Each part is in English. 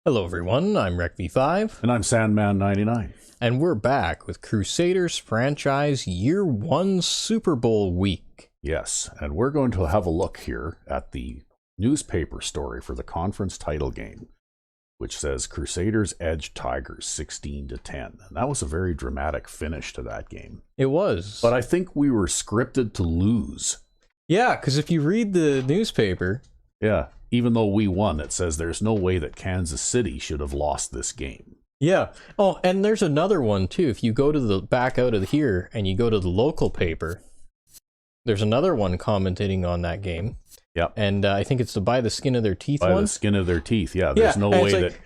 Hello everyone, I'm RecV5. And I'm Sandman99. And we're back with Crusaders franchise Year 1 Super Bowl week. Yes, and we're going to have a look here at the newspaper story for the conference title game, which says Crusaders edge Tigers 16-10. And that was a very dramatic finish to that game. It was. But I think we were scripted to lose. Yeah, because if you read the newspaper... Yeah, even though we won, it says there's no way that Kansas City should have lost this game. Yeah. Oh, and there's another one too. If you go to the back out of here and you go to the local paper, there's another one commenting on that game. Yep. And I think it's the by the skin of their teeth one. By the skin of their teeth, yeah. There's no way that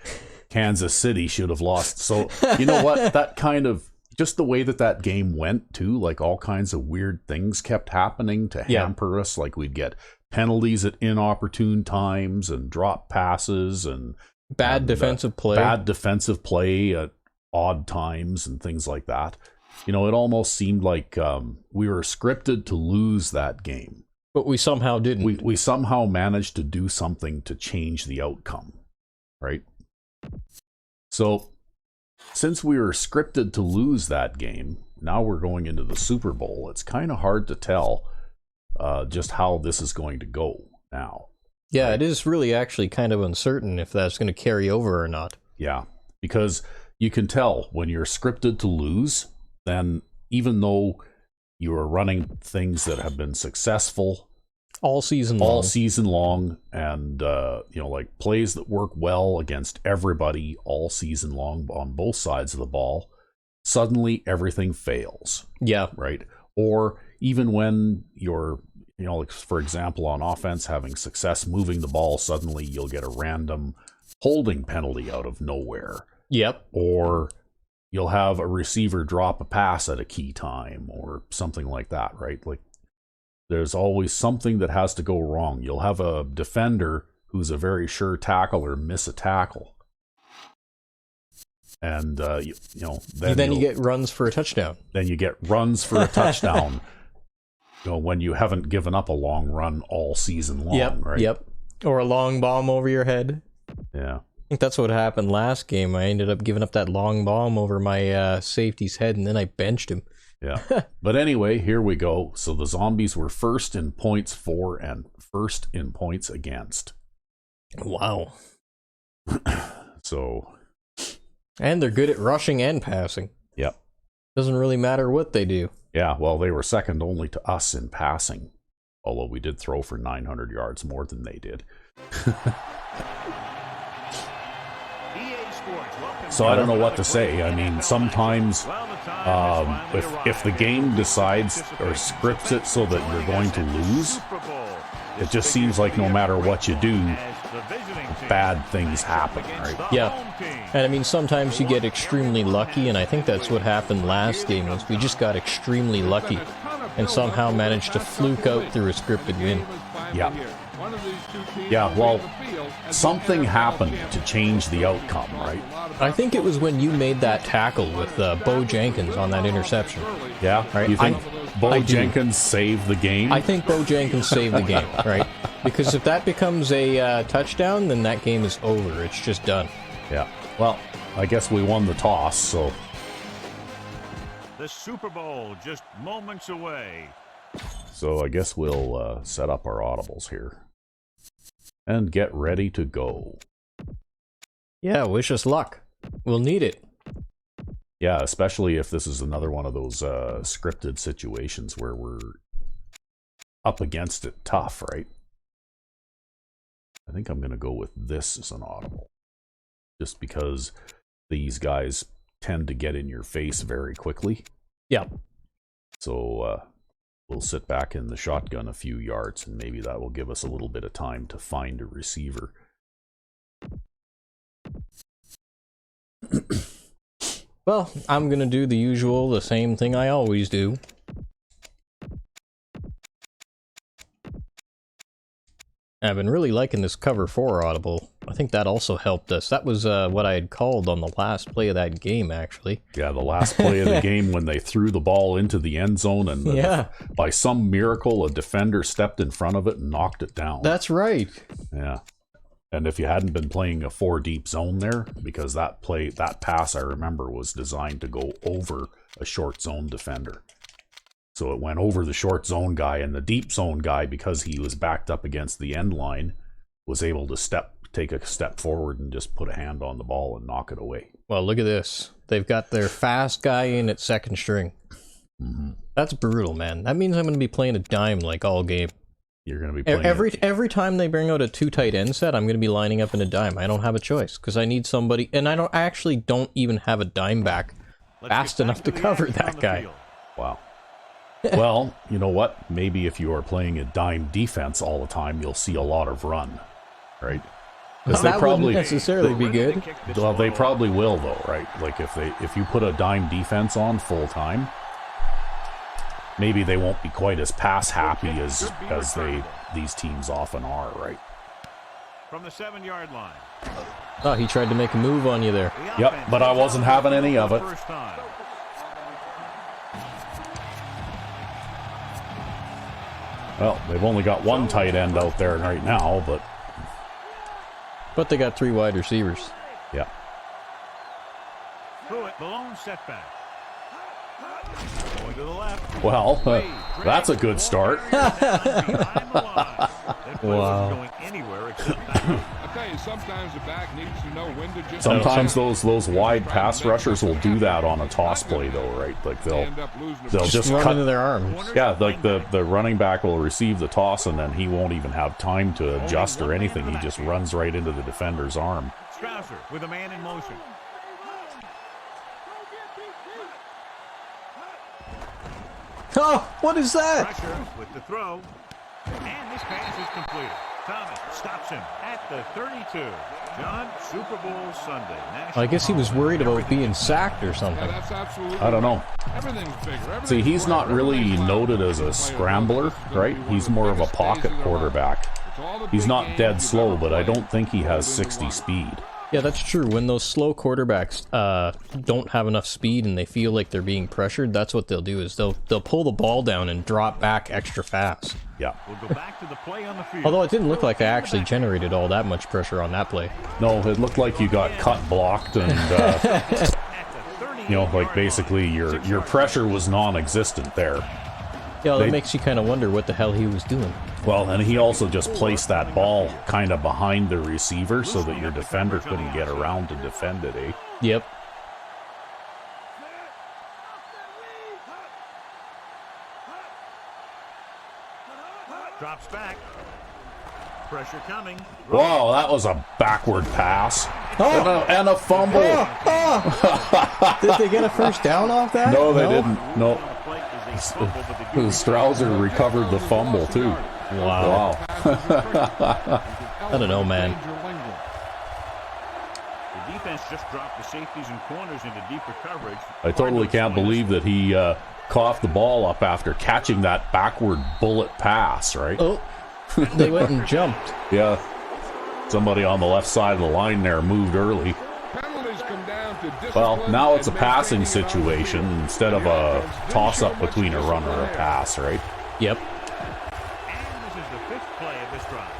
Kansas City should have lost. So, you know what? That kind of, just the way that that game went too, like all kinds of weird things kept happening to hamper us. Like we'd get penalties at inopportune times and drop passes and bad defensive play at odd times and things like that. You know, it almost seemed like we were scripted to lose that game. But we somehow didn't. We somehow managed to do something to change the outcome, right? So, since we were scripted to lose that game, now we're going into the Super Bowl. It's kind of hard to tell just how this is going to go now. Yeah, right? It is really actually kind of uncertain if that's going to carry over or not. Yeah, because you can tell when you're scripted to lose, then even though you are running things that have been successful all season long, and you know, like plays that work well against everybody all season long on both sides of the ball, suddenly everything fails. Yeah, right. Or even when you're, you know, like for example, on offense having success moving the ball, suddenly you'll get a random holding penalty out of nowhere. Yep. Or you'll have a receiver drop a pass at a key time or something like that, right? Like there's always something that has to go wrong. You'll have a defender who's a very sure tackler miss a tackle. And, you know, then you get runs for a touchdown. Then you get runs for a touchdown. You know, when you haven't given up a long run all season long, right? Yep. Or a long bomb over your head. Yeah. I think that's what happened last game. I ended up giving up that long bomb over my safety's head, and then I benched him. Yeah. But anyway, here we go. So the Zombies were first in points for and first in points against. Wow. So. And they're good at rushing and passing. Yep. Doesn't really matter what they do. Yeah, well, they were second only to us in passing, although we did throw for 900 yards more than they did. So I don't know what to say. I mean, sometimes if the game decides or scripts it so that you're going to lose, it just seems like no matter what you do, bad things happen, right? Yeah. And I mean, sometimes you get extremely lucky, and I think that's what happened last game, was we just got extremely lucky and somehow managed to fluke out through a scripted win. Yeah. Yeah, well, something happened to change the outcome, right? I think it was when you made that tackle with Bo Jenkins on that interception. Yeah? Right? You think Bo Jenkins saved the game? I think Bo Jenkins saved the game, right? Because if that becomes a touchdown, then that game is over. It's just done. Yeah. Well, I guess we won the toss, so. The Super Bowl just moments away. So I guess we'll set up our audibles here and get ready to go. Yeah, wish us luck. We'll need it. Yeah, especially if this is another one of those scripted situations where we're up against it tough, right? I think I'm going to go with this as an audible. Just because these guys tend to get in your face very quickly. Yeah. So we'll sit back in the shotgun a few yards, and maybe that will give us a little bit of time to find a receiver. Well, I'm going to do the same thing I always do. I've been really liking this cover 4 audible. I think that also helped us. That was what I had called on the last play of that game, actually. Yeah, the last play of the game when they threw the ball into the end zone and by some miracle a defender stepped in front of it and knocked it down. That's right. Yeah. And if you hadn't been playing a 4 deep zone there, because that pass I remember was designed to go over a short zone defender. So it went over the short zone guy, and the deep zone guy, because he was backed up against the end line, was able to take a step forward and just put a hand on the ball and knock it away. Well, look at this. They've got their fast guy in at second string. Mm-hmm. That's brutal, man. That means I'm going to be playing a dime like all game. You're going to be playing every time they bring out a 2 tight end set, I'm going to be lining up in a dime. I don't have a choice because I need somebody, and I actually don't even have a dime back fast enough to cover that guy. Wow. Well, you know what? Maybe if you are playing a dime defense all the time, you'll see a lot of run, right? Because that wouldn't necessarily be good. Well, they probably will, though, right? Like if you put a dime defense on full time, maybe they won't be quite as pass happy as these teams often are, right? From the 7-yard line. Oh, he tried to make a move on you there. Yep, but I wasn't having any of it. Well, they've only got 1 tight end out there right now, but they got 3 wide receivers. Yeah. Through it, the lone setback. Going to the left. Well, that's a good start. Wow. Sometimes those wide pass rushers will do that on a toss play, though, right? Like they'll just run cut into their arms. Yeah, like the running back will receive the toss, and then he won't even have time to adjust or anything. He just runs right into the defender's arm. Strauser with a man in motion. Oh, what is that? Pressure with the throw. And this pass is completed. Thomas stops him at the 32. John, Super Bowl Sunday. I guess he was worried about being sacked or something. I don't know. See, he's not really noted as a scrambler, right? He's more of a pocket quarterback. He's not dead slow, but I don't think he has 60 speed. Yeah, that's true. When those slow quarterbacks don't have enough speed and they feel like they're being pressured, that's what they'll do is they'll pull the ball down and drop back extra fast. Yeah. We'll go back to the play on the field. Although it didn't look like I actually generated all that much pressure on that play. No, it looked like you got cut blocked and you know, like basically your pressure was non-existent there. Yeah, that makes you kind of wonder what the hell he was doing. Well, and he also just placed that ball kind of behind the receiver so that your defender couldn't get around to defend it, eh? Yep. Drops back. Pressure coming. Whoa, that was a backward pass. Oh. And a fumble. Oh. Did they get a first down off that? No, they didn't. No. Strauser recovered the fumble, too. Wow. I don't know, man. The defense just dropped the safeties and corners into deeper coverage. I totally can't believe that he coughed the ball up after catching that backward bullet pass, right? Oh, they went and jumped. Yeah. Somebody on the left side of the line there moved early. Well, now it's a passing situation instead of a toss-up between a run or a pass, right? Yep. And this is the 5th play of this drive.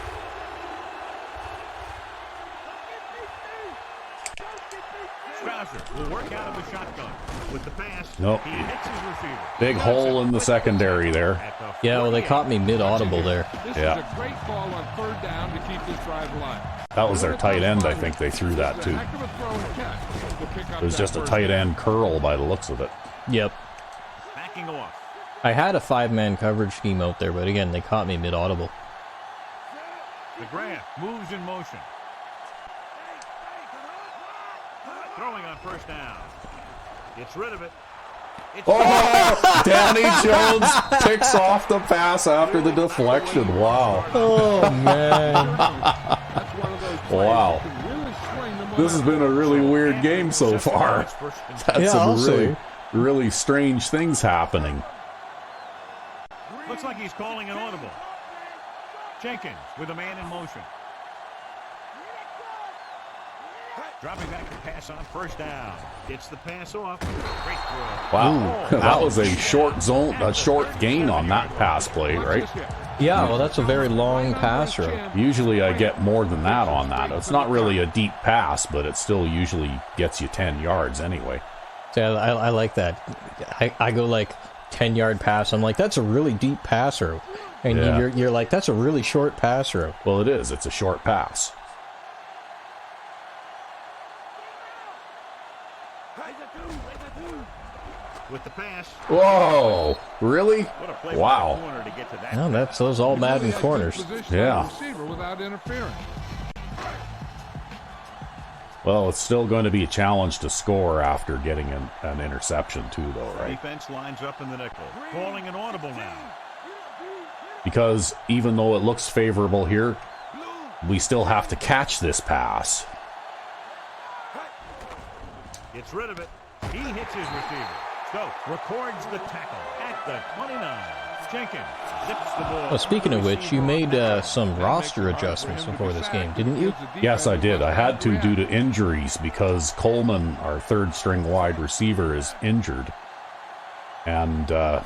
Strauser will work out of the shotgun with the pass. Nope. He hits his receiver. Big hole in the secondary there. Yeah, well, they caught me mid-audible there. Yeah. This is a great call on 3rd down to keep this drive alive. That was their tight end, I think they threw that to. It was just a tight end curl by the looks of it. Yep. Backing off. I had a 5-man coverage scheme out there, but again, they caught me mid-audible. McGrath moves in motion. Throwing on 1st down. Gets rid of it. Oh, Danny Jones picks off the pass after the deflection. Wow. Oh, man. Wow. This has been a really weird game so far. That's some really strange things happening. Looks like he's calling an audible. Jenkins with a man in motion. Dropping back to pass on 1st down. Gets the pass off. Great throw. Wow. That was a short gain on that pass play, right? Yeah, well, that's a very long pass route. Usually I get more than that on that. It's not really a deep pass, but it still usually gets you 10 yards anyway. See, I like that. I go like 10-yard pass. I'm like, that's a really deep pass route. And you're like, that's a really short pass route. Well, it is. It's a short pass. With the pass. Whoa! Really? Wow. No, that's those all Madden corners. Yeah. Receiver without interference. Well, it's still going to be a challenge to score after getting an interception too, though, right? Defense lines up in the nickel. Calling an audible now. Because even though it looks favorable here, we still have to catch this pass. Gets rid of it. He hits his receiver. So, records the tackle at the 29. Jenkins zips the ball. Well, speaking of which, you made some roster adjustments before this game, didn't you? Yes, I did. I had to due to injuries because Coleman, our third-string wide receiver, is injured. And I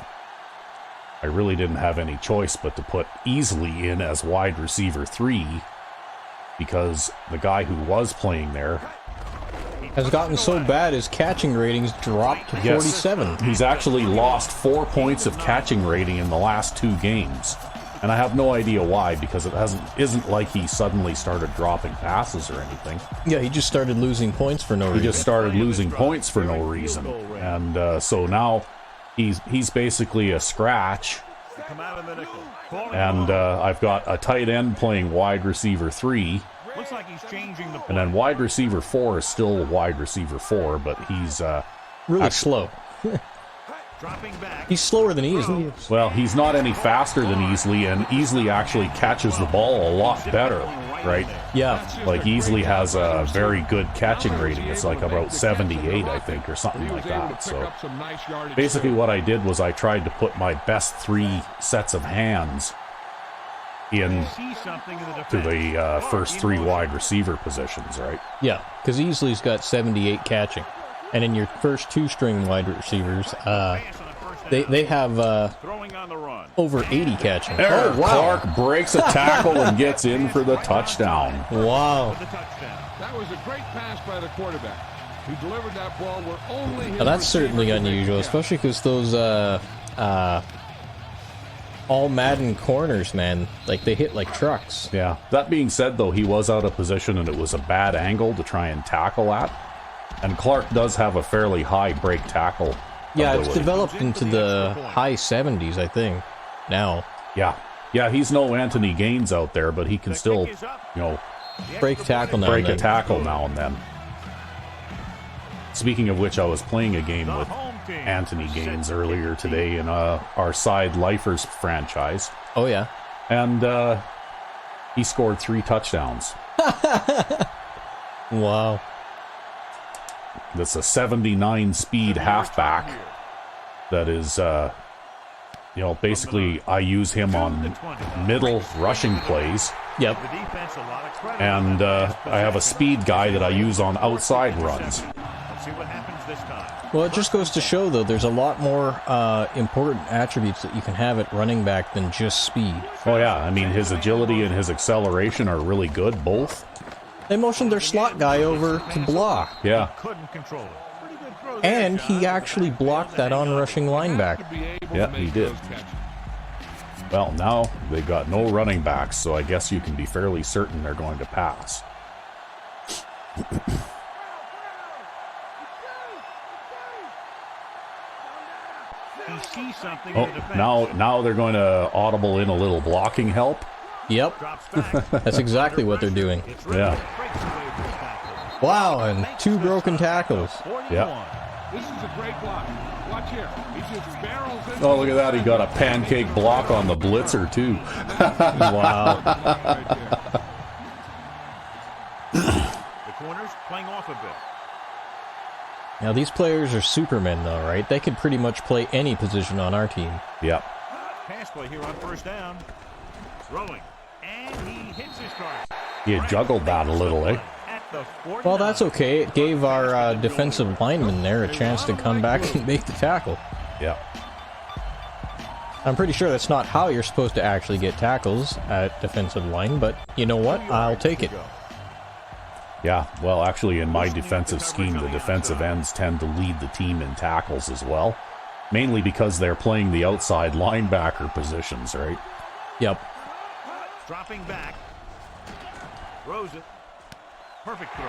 really didn't have any choice but to put Easley in as wide receiver 3 because the guy who was playing there has gotten so bad his catching ratings dropped to 47. He's actually lost 4 points of catching rating in the last 2 games. And I have no idea why, because it isn't like he suddenly started dropping passes or anything. Yeah, he just started losing points for no reason. He just started losing points for no reason. And so now he's basically a scratch. And I've got a tight end playing wide receiver 3. Looks like he's changing the play. And then wide receiver 4 is still wide receiver 4, but he's really slow. Dropping back. He's slower than Easley. Well, he's not any faster than Easley, and Easley actually catches the ball a lot better, right? Yeah. Like Easley has a very good catching rating. It's like about 78, I think, or something like that. So basically what I did was I tried to put my best 3 sets of hands in to the first 3 wide receiver positions, right? Yeah, because Easley's got 78 catching. And in your first 2-string wide receivers, they have over 80 catching. There, Clark breaks a tackle and gets in for the touchdown. Wow. That was a great pass by the quarterback. He delivered that ball where only his Now, that's certainly unusual, especially because those all Madden corners, man, like they hit like trucks. Yeah. That being said, though, he was out of position and it was a bad angle to try and tackle at. And Clark does have a fairly high break tackle ability. It's developed into the high 70s, I think, now. Yeah. Yeah, he's no Anthony Gaines out there, but he can still, break tackle now break a tackle now and then. Speaking of which, I was playing a game with Anthony Gaines earlier today in our Side Lifers franchise. Oh, yeah. And he scored 3 touchdowns. Wow. That's a 79 speed halfback that is, basically I use him on middle rushing plays. Yep. And I have a speed guy that I use on outside runs. Well, it just goes to show, though, there's a lot more important attributes that you can have at running back than just speed. Oh, yeah. I mean, his agility and his acceleration are really good, both. They motioned their slot guy over to block. Yeah. And he actually blocked that on-rushing linebacker. Yeah, he did. Well, now they've got no running backs, so I guess you can be fairly certain they're going to pass. Now they're going to audible in a little blocking help. Yep. That's exactly what they're doing. Yeah. Wow, and 2 broken tackles. Yeah. This is a great block. Watch here. He just barrels in. Oh, look at that. He got a pancake block on the blitzer, too. Wow. The corners playing off a bit. Now, these players are supermen, though, right? They could pretty much play any position on our team. Yep. Pass play here on first down. Throwing. And he hits his target. He had juggled that a little, eh? Well, that's okay. It gave our defensive lineman there a chance to come back and make the tackle. Yeah. I'm pretty sure that's not how you're supposed to actually get tackles at defensive line, but you know what? I'll take it. Yeah, well, actually, in my defensive scheme, the defensive ends tend to lead the team in tackles as well. Mainly because they're playing the outside linebacker positions, right? Yep. Dropping back. Throws it. Perfect throw.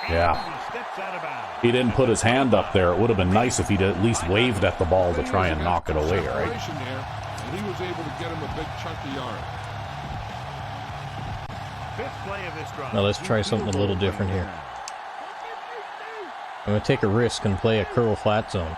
Yeah. He steps out of bounds. He didn't put his hand up there. It would have been nice if he'd at least waved at the ball to try and knock it away, right? And he was able to get him a big chunk of yard. Fifth play of this drive. Now let's try something a little different here. I'm going to take a risk and play a curl flat zone.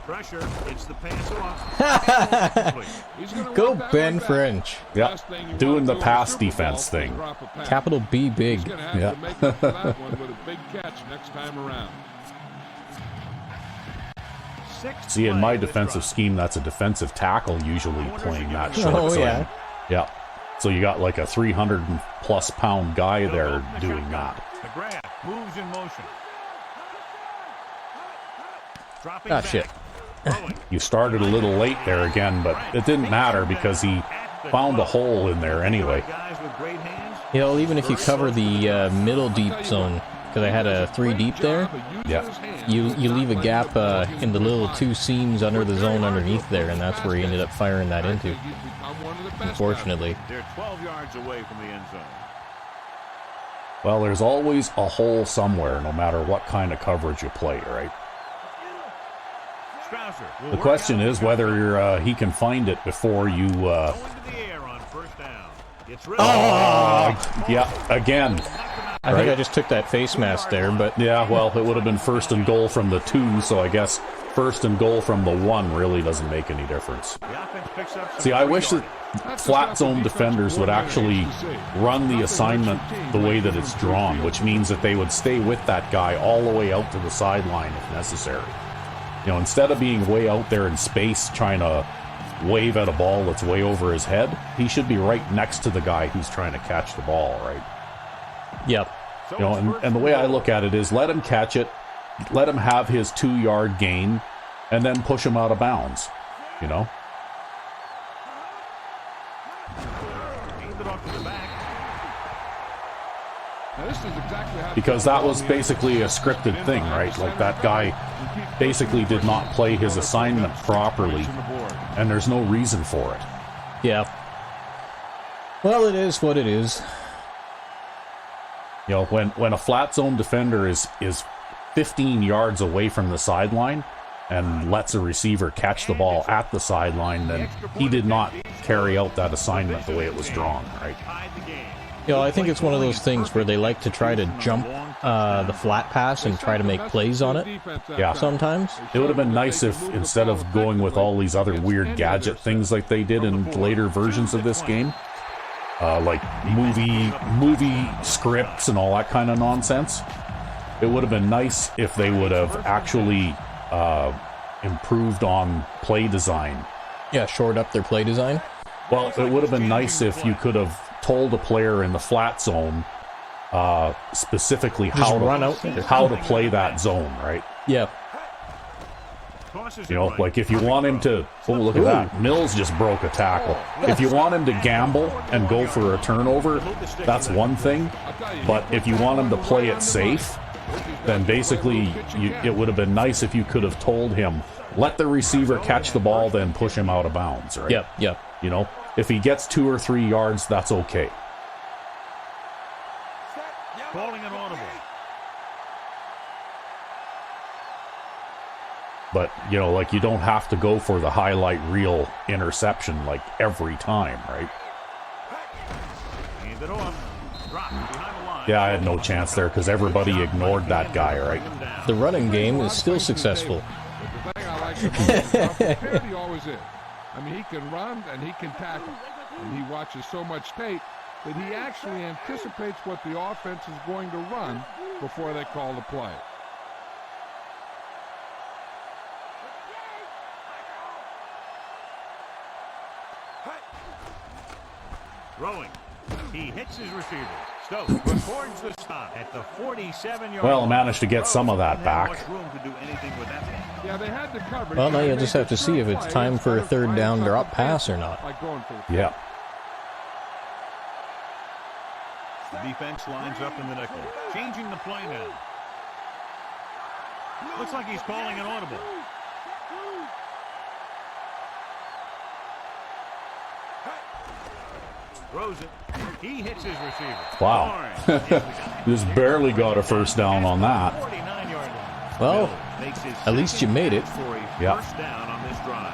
Pressure. It's the pass off. Go Ben French. Yeah, doing the pass defense thing. Capital B big. Yeah. See, in my defensive scheme, that's a defensive tackle usually playing that short. Oh, so yeah. Yeah. So you got like a 300+ pound guy there doing that. McGrath moves in motion. Ah, shit. You started a little late there again, but it didn't matter because he found a hole in there anyway. You know, even if you cover the middle deep zone, because I had a 3 deep there, Yeah. you leave a gap in the little 2 seams under the zone underneath there, and that's where he ended up firing that into. Unfortunately. They're 12 yards away from the end zone. Well, there's always a hole somewhere, no matter what kind of coverage you play, right? The question is whether he can find it before you... yeah, again. I think I just took that face mask there, but... Yeah, well, it would have been 1st and goal from the 2, so I guess 1st and goal from the 1 really doesn't make any difference. See, I wish that flat zone defenders would actually run the assignment the way that it's drawn, which means that they would stay with that guy all the way out to the sideline if necessary. You know, instead of being way out there in space trying to wave at a ball that's way over his head, he should be right next to the guy who's trying to catch the ball, right? Yep. You know, and the way I look at it is let him catch it, let him have his 2-yard gain, and then push him out of bounds, you know? Because that was basically a scripted thing, right? Like that guy basically did not play his assignment properly, and there's no reason for it. Yeah. Well, it is what it is. You know, when a flat zone defender is 15 yards away from the sideline and lets a receiver catch the ball at the sideline, then he did not carry out that assignment the way it was drawn, right? You know, I think it's one of those things where they like to try to jump the flat pass and try to make plays on it. Yeah. Sometimes. It would have been nice if, instead of going with all these other weird gadget things like they did in later versions of this game, like movie scripts and all that kind of nonsense, it would have been nice if they would have actually improved on play design. Yeah, shored up their play design. Well, it would have been nice if you could have told a player in the flat zone specifically how to play that zone, right? Yeah. You know, like if you want him to... Oh, look at that. Mills just broke a tackle. If you want him to gamble and go for a turnover, that's one thing. But if you want him to play it safe, then basically it would have been nice if you could have told him, let the receiver catch the ball, then push him out of bounds, right? Yep. You know, if he gets 2 or 3 yards, that's okay. Calling an audible. But, you know, like, you don't have to go for the highlight reel interception, like, every time, right? Hand it off. Drop behind the line. Yeah, I had no chance there because everybody ignored that guy, right? The running game is still successful. The thing I like about him, he always is. I mean, he can run and he can tackle. And he watches so much tape that he actually anticipates what the offense is going to run before they call the play. Throwing. He hits his receiver. Stokes records the stop at the 47-yard Well, line. managed to get some of that back. Much room to do anything with that one. Yeah, they had to cover. Well, now you'll just have to see if it's time for a third down drop pass or not. Like going for it. Yeah. The defense lines up in the nickel. Changing the play now. Looks like he's calling an audible. Throws it. He hits his receiver. Wow. Just barely got a first down on that. 49-yard line. Well, Makes his at least you made it. for a Yeah. first down on this drive.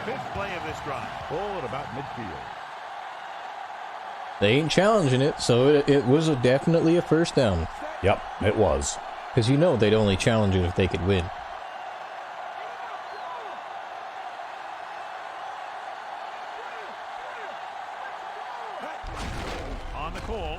Fifth play of this drive. Ball at about midfield. They ain't challenging it, so it was definitely a first down. Yep, it was. Because you know they'd only challenge it if they could win. On the call.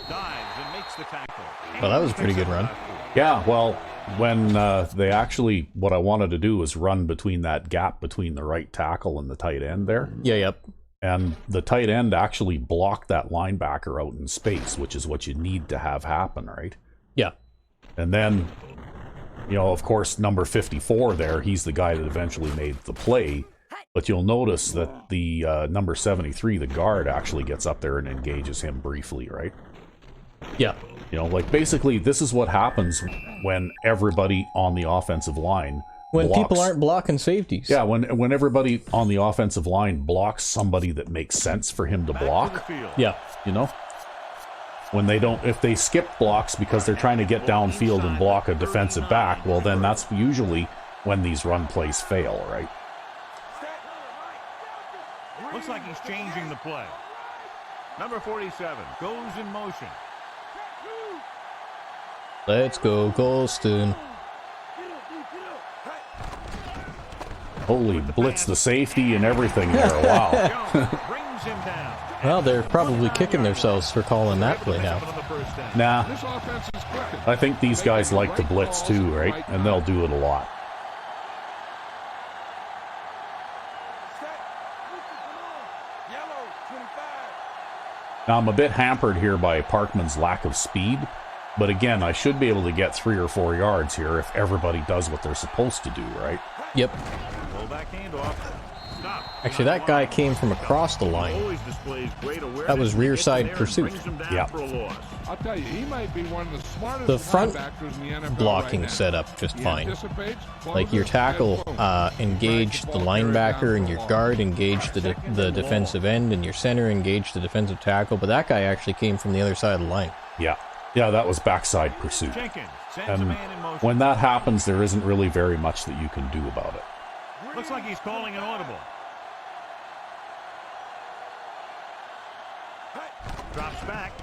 Dives and makes the tackle. Well, that was a pretty good run. Yeah, well, when what I wanted to do was run between that gap between the right tackle and the tight end there. Yeah, yep. And the tight end actually blocked that linebacker out in space, which is what you need to have happen, right? Yeah. And then, of course, number 54 there, he's the guy that eventually made the play. But you'll notice that the number 73, the guard, actually gets up there and engages him briefly, right? Yeah. Basically, this is what happens when everybody on the offensive line When blocks. people aren't blocking safeties. Yeah, when everybody on the offensive line blocks somebody that makes sense for him to block, Yeah. when they don't, if they skip blocks because they're trying to get downfield and block a defensive back, well, then that's usually when these run plays fail, right? Looks like he's changing the play. Number 47 goes in motion. Let's go, Golston. Holy blitz the safety and everything there. Wow. Jones brings him down. Well, they're probably kicking themselves for calling that play now. Nah, This offense is clicking. I think these guys like to blitz too, right? And they'll do it a lot. Now, I'm a bit hampered here by Parkman's lack of speed, but again, I should be able to get 3 or 4 yards here if everybody does what they're supposed to do, right? Yep. Fullback handoff. Stop. Actually, that guy came from across the line. Always displays great awareness. That was rear Gets side there and pursuit. brings him down Yeah. for a loss. I'll tell you, he might be one of the smartest The front linebackers in the NFL blocking right now. setup just He fine. anticipates, Like your closes, tackle and boom. engaged the linebacker, and your guard engaged the defensive end, and your center engaged the defensive tackle. But that guy actually came from the other side of the line. Yeah. Yeah, that was backside pursuit. Jenkins sends a And man in motion. when that happens, there isn't really very much that you can do about it. Looks like he's calling an audible. Drops back,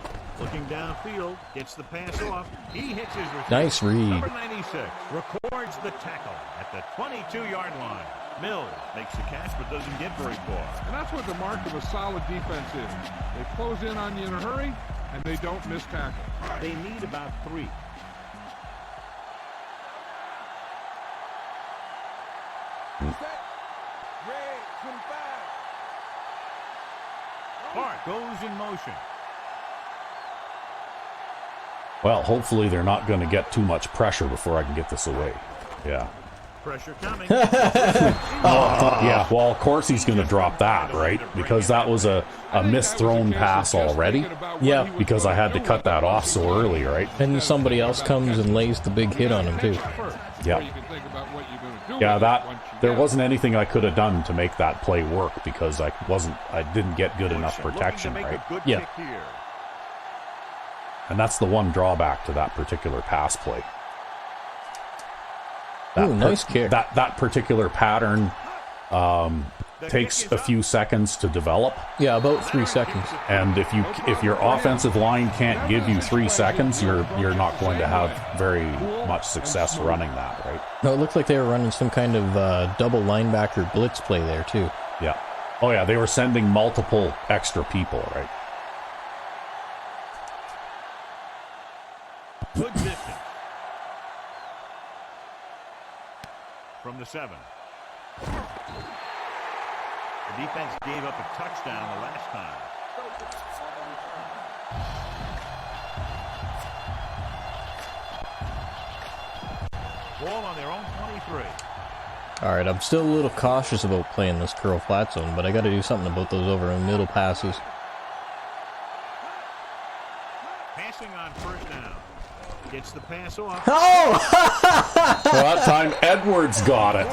looking downfield, gets the pass off. He hits his receiver. Nice read. Number 96 records the tackle at the 22-yard line. Mills makes the catch but doesn't get very far. And that's what the mark of a solid defense is. They close in on you in a hurry, and they don't miss tackle. They need about 3. Hart goes in motion. Well, hopefully they're not going to get too much pressure before I can get this away. Yeah. Pressure coming. Yeah, well, of course he's going to drop that, right? Because that was a misthrown pass already. Yeah. Because I had to cut that off so early, right? And somebody else comes and lays the big hit on him too. Yeah. You can think about what you're going to do Yeah, with it that once you there get it. wasn't anything I could have done to make that play work because I didn't get good enough protection, Looking to make right? a good Yeah. kick here. And that's the one drawback to that particular pass play. Ooh, nice kick. That particular pattern takes a few seconds to develop, Yeah, about 3 seconds. and if your offensive line can't give you 3 seconds, you're not going to have very much success running that, right? No, it looked like they were running some kind of double linebacker blitz play there too. Yeah. Oh yeah, they were sending multiple extra people, right? Good distance. From the 7. The defense gave up a touchdown the last time. ball on their own 23. Alright, I'm still a little cautious about playing this curl flat zone, but I gotta do something about those over and middle passes. Passing on first down. Gets the pass off. Oh! Well, that time Edwards got it.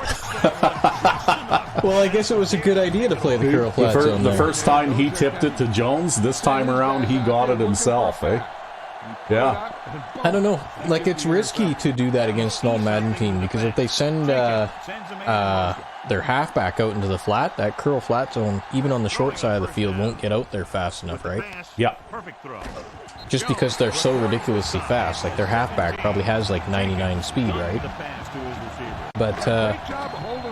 Well, I guess it was a good idea to play the curl flat zone The there. first time he tipped it to Jones, this time around he got it himself, eh? Yeah. I don't know. Like, it's risky to do that against an all-Madden team, because if they send their halfback out into the flat, that curl flat zone, even on the short side of the field, won't get out there fast enough, right? Yeah. Perfect throw. Just because they're so ridiculously fast. Like, their halfback probably has, like, 99 speed, right? The pass to his receiver. But,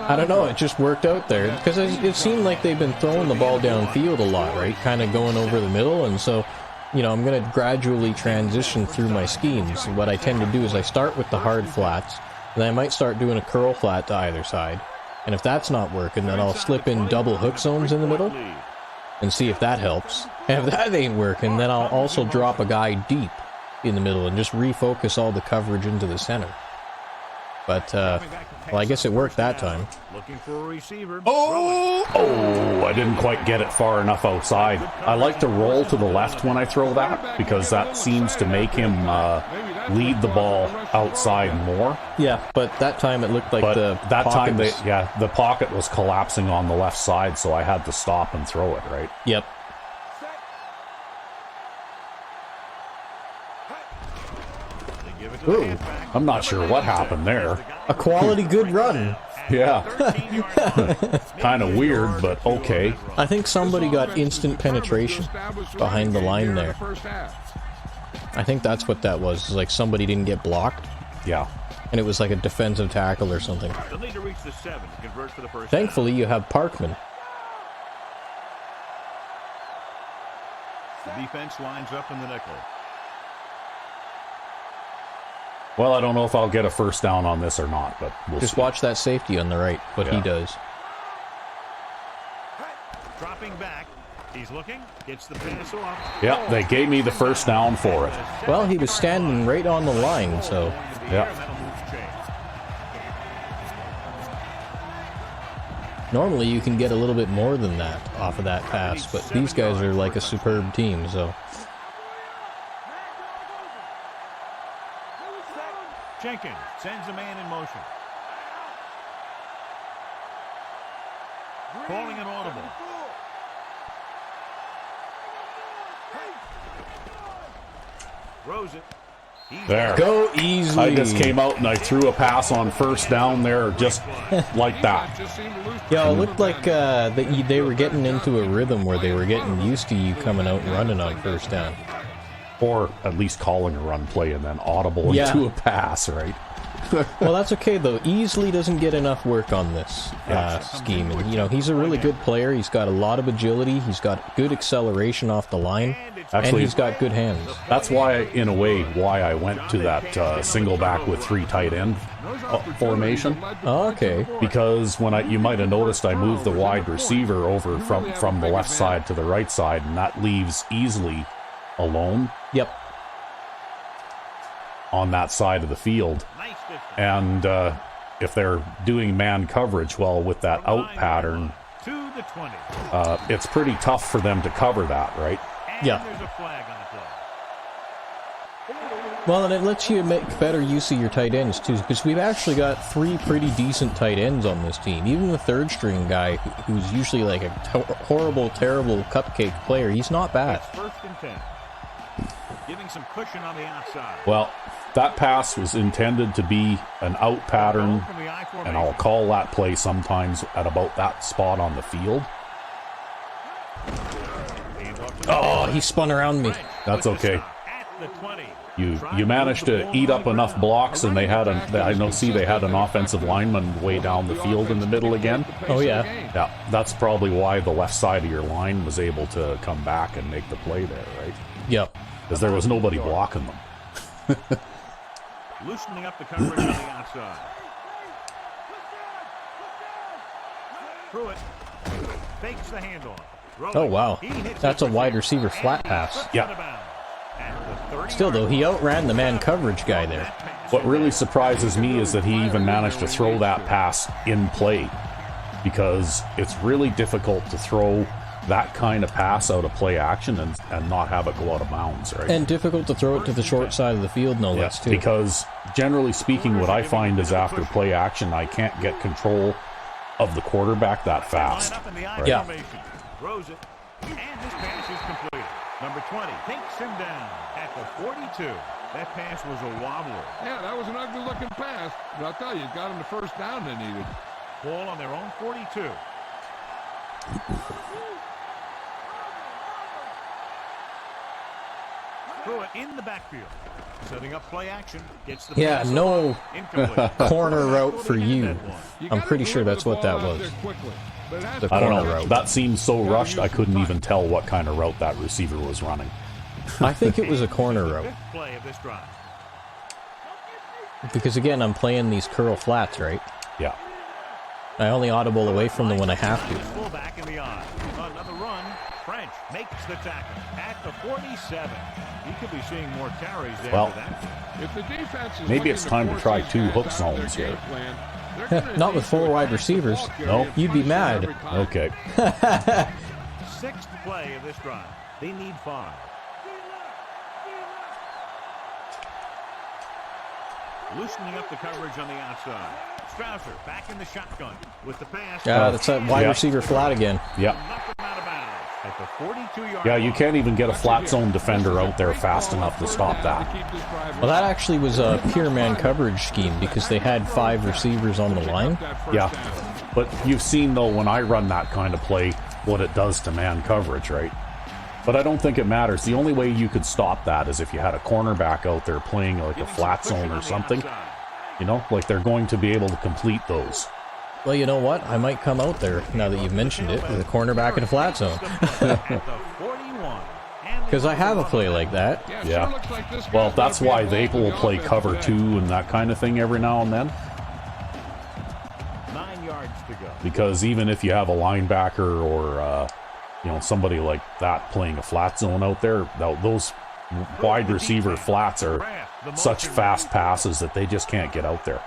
I don't know, it just worked out there. Because it seemed like they've been throwing the ball downfield a lot, right? Kind of going over the middle, and so, you know, I'm going to gradually transition through my schemes. What I tend to do is I start with the hard flats, then I might start doing a curl flat to either side. And if that's not working, then I'll slip in double hook zones in the middle and see if that helps. And if that ain't working, then I'll also drop a guy deep in the middle and just refocus all the coverage into the center. But, well, I guess it worked that time. Looking for a receiver. Oh, I didn't quite get it far enough outside. I like to roll to the left when I throw that, because that seems to make him lead the ball outside more. Yeah, but that time it looked like But the that time, pocket was- the pocket was collapsing on the left side, so I had to stop and throw it, right? Yep. They give it to the Ooh, halfback. I'm not sure what happened there. A quality good run. Yeah. Kind of weird, but okay. I think somebody got instant penetration behind the line there. I think that's what that was. Like somebody didn't get blocked, Yeah. and it was like a defensive tackle or something. They'll need to reach the 7 to convert for the first Thankfully, you have Parkman. down. The defense lines up in the nickel. Well, I don't know if I'll get a first down on this or not, but we'll Just see. watch that safety on the right, what he Yeah. does. Dropping back. He's looking. Gets the pass off. Yeah, they gave me the first down for it. Well, he was standing right on the line, so Yeah. That'll move chains. normally you can get a little bit more than that off of that pass, but these guys are like a superb team, so... Jenkins sends a man in motion. Calling an audible. Throws it. There. Go easily! I just came out and I threw a pass on first down there, just like that. Yeah, it looked like they were getting into a rhythm where they were getting used to you coming out and running on first down. Or at least calling a run play and then audible Yeah. into a pass, right? Well, that's okay, though. Easley doesn't get enough work on this scheme. And, you know, he's a really good player. He's got a lot of agility. He's got good acceleration off the line. And Actually, he's got good hands. that's why, in a way, why I went to that single back with 3 tight end formation. Oh, okay. Because when you might have noticed, I moved the wide receiver over from the left side to the right side, and that leaves Easley alone Yep. on that side of the field. Nice distance. And if they're doing man coverage, well, with that out pattern, To the 20. it's pretty tough for them to cover that, right? And Yeah. there's a flag on the play. Well, and it lets you make better use of your tight ends, too, because we've actually got 3 pretty decent tight ends on this team. Even the third-string guy, who's usually like a horrible, terrible cupcake player, he's not bad. It's 1st and 10. Giving some cushion on the outside. Well, that pass was intended to be an out pattern, From the I formation. and I'll call that play sometimes at about that spot on the field. Hands off to the Oh, he spun around me. That's okay. at the 20. You managed to eat up enough blocks, and they had they had an offensive lineman way down the field in the middle again. Oh, yeah. Yeah, that's probably why the left side of your line was able to come back and make the play there, right? Yep. Because there was nobody blocking them. Loosening up the coverage on the outside. Through it. Fakes the handoff. Oh, wow. He hits That's a it. wide receiver flat pass. Yeah. Out of bounds. At the 30. Still, though, he outran the man coverage guy there. What really surprises me is that he even managed to throw that pass in play, because it's really difficult to throw that kind of pass out of play action and not have it go out of bounds, right? And difficult to throw it to the short side of the field, no less, too. Because generally speaking, what I find is after play action, I can't get control of the quarterback that fast. Right? Yeah. Throws it, and this pass is completed. Number 20 takes him down at the 42. That pass was a wobbler. Yeah, that was an ugly-looking pass. But I'll tell you, it got him the first down they needed. Ball on their own 42. Throw it in the backfield. Setting up play action. Gets the Yeah, no corner route for you. You I'm gotta pretty sure deliver that's the what that ball out was. there quickly. But it has The to I don't corner know. route. That seemed so rushed, I couldn't even tell what kind of route that receiver was running. I think it was a corner route. Fifth play of this drive. Because, again, I'm playing these curl flats, right? Yeah. I only audible away from them when I have to. Fullback in the eye. Another run. French makes the tackle at the 47. He could be seeing more carries Well, after that. If the defense is maybe it's time to try force 2 these hook guys out of zones their here. game plan, they're gonna Not need with 4 to wide attack the receivers. ball carrier No. and You'd be punish them mad. every time. Okay. Sixth play of this drive. They need 5. Loosening up the coverage on the outside. Strausser back in the shotgun with the pass. Yeah, that's that wide Yeah. receiver flat again. Yep. Knocked him out of bounds at the 42-yard Yeah, you line. can't even get a flat zone defender out there fast enough to stop that. Well, that actually was a pure man coverage scheme because they had 5 receivers on the line. Yeah. But you've seen, though, when I run that kind of play, what it does to man coverage, right? But I don't think it matters. The only way you could stop that is if you had a cornerback out there playing like a flat zone or something. You know, like they're going to be able to complete those. Well, you know what? I might come out there, now that you've mentioned it, with a cornerback in a flat zone. Because I have a play like that. Yeah. Well, that's why they will play cover 2 and that kind of thing every now and then. 9 yards to go. Because even if you have a linebacker or, you know, somebody like that playing a flat zone out there, those wide receiver flats are such fast passes that they just can't get out there.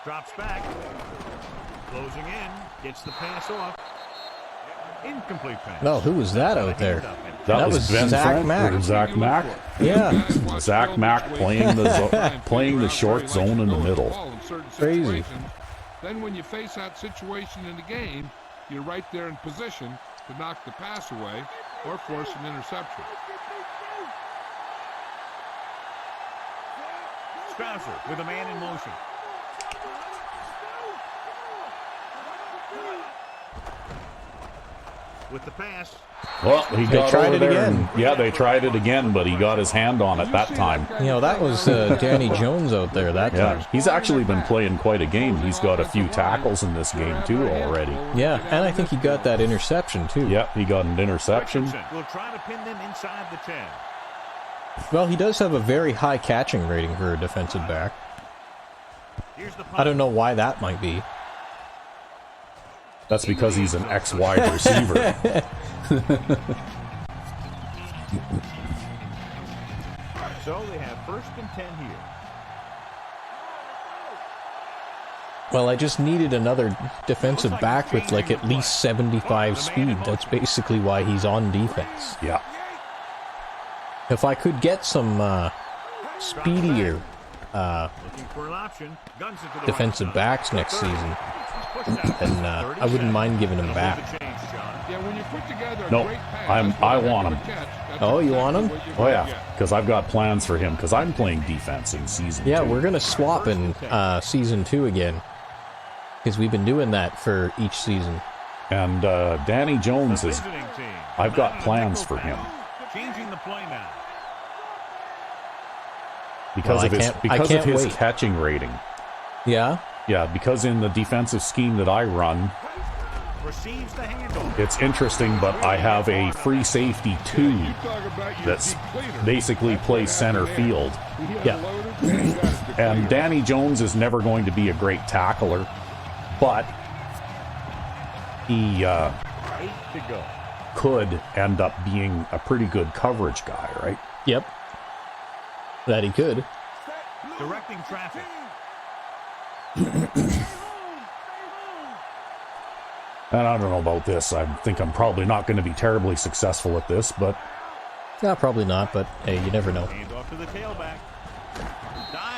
Drops back. Closing in. Gets the pass off. Incomplete pass. No, who was that out there? That was Ben Zach Frank, Mack. or Zach Mack. Yeah. Zach Mack playing the short zone in the middle. Crazy. Then when you face that situation in the game, you're right there in position to knock the pass away or force an interception. Strausser with a man in motion. With the pass. Well, he got tried over it there again. and- yeah, they tried it again, but he got his hand on it that time. You know, that was Danny Jones out there that time. Yeah, he's actually been playing quite a game. He's got a few tackles in this game too already. Yeah, and I think he got that interception too. Yep, he got an interception. Richardson will try to pin them inside the 10. Well, he does have a very high catching rating for a defensive back. Here's the I don't know why that might be. That's because he's an ex-wide receiver. So they have 1st and 10 here. Well, I just needed another defensive back with like at least 75 speed. That's basically why he's on defense. Yeah. If I could get some speedier Looking for an option. Guns into the defensive right backs side. next season, Pushed out. then I wouldn't mind giving him back. Yeah, when you put together a No, great pass, I want him. Oh, you want him? Oh yeah, because I've got plans for him. Because I'm playing defense in season 2. Yeah, we're gonna swap in season 2 again, because we've been doing that for each season. And Danny Jones is. Visiting team. I've got plans for him Changing the play now. because Well, of his I can't his wait. catching rating. Yeah. Yeah, because in the defensive scheme that I run, Receives the handle. it's interesting, but I have a free safety 2 that's basically plays center field. Yeah. And Danny Jones is never going to be a great tackler, but he 8 to go. could end up being a pretty good coverage guy, right? Yep. That he could. directing traffic. And I don't know about this. I think I'm probably not going to be terribly successful at this, but... Yeah, probably not, but hey, you never know. Hands off to the tailback.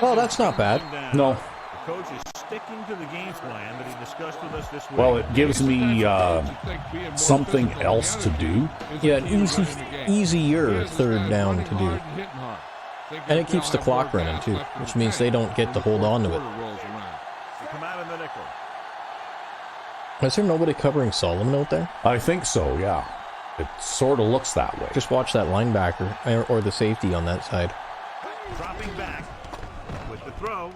Oh, that's not bad. No. The coach is sticking to the game plan that he discussed with us this week. Well, it gives me something else to do. Yeah, an easier third down to do. And it keeps the clock running, too, which means they don't get to hold on to it. They come out in the nickel. Is there nobody covering Solomon out there? I think so, yeah. It sort of looks that way. Just watch that linebacker, or the safety on that side. Dropping back with the throw.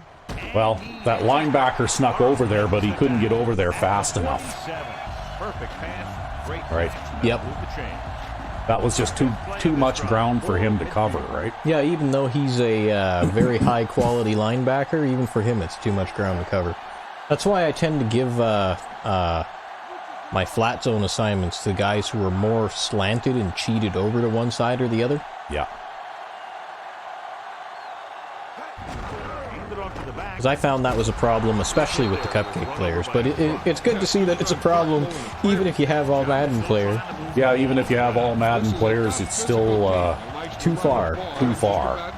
Well, that linebacker snuck over there, but he couldn't get over there fast enough. Perfect pass. Great. Right. Yep. That was just too much ground for him to cover, right? Yeah, even though he's a very high-quality linebacker, even for him it's too much ground to cover. That's why I tend to give my flat zone assignments to guys who are more slanted and cheated over to one side or the other. Yeah. Because I found that was a problem, especially with the cupcake players. But it's good to see that it's a problem, even if you have all Madden players. Yeah, even if you have all Madden players, it's still too far. Too far.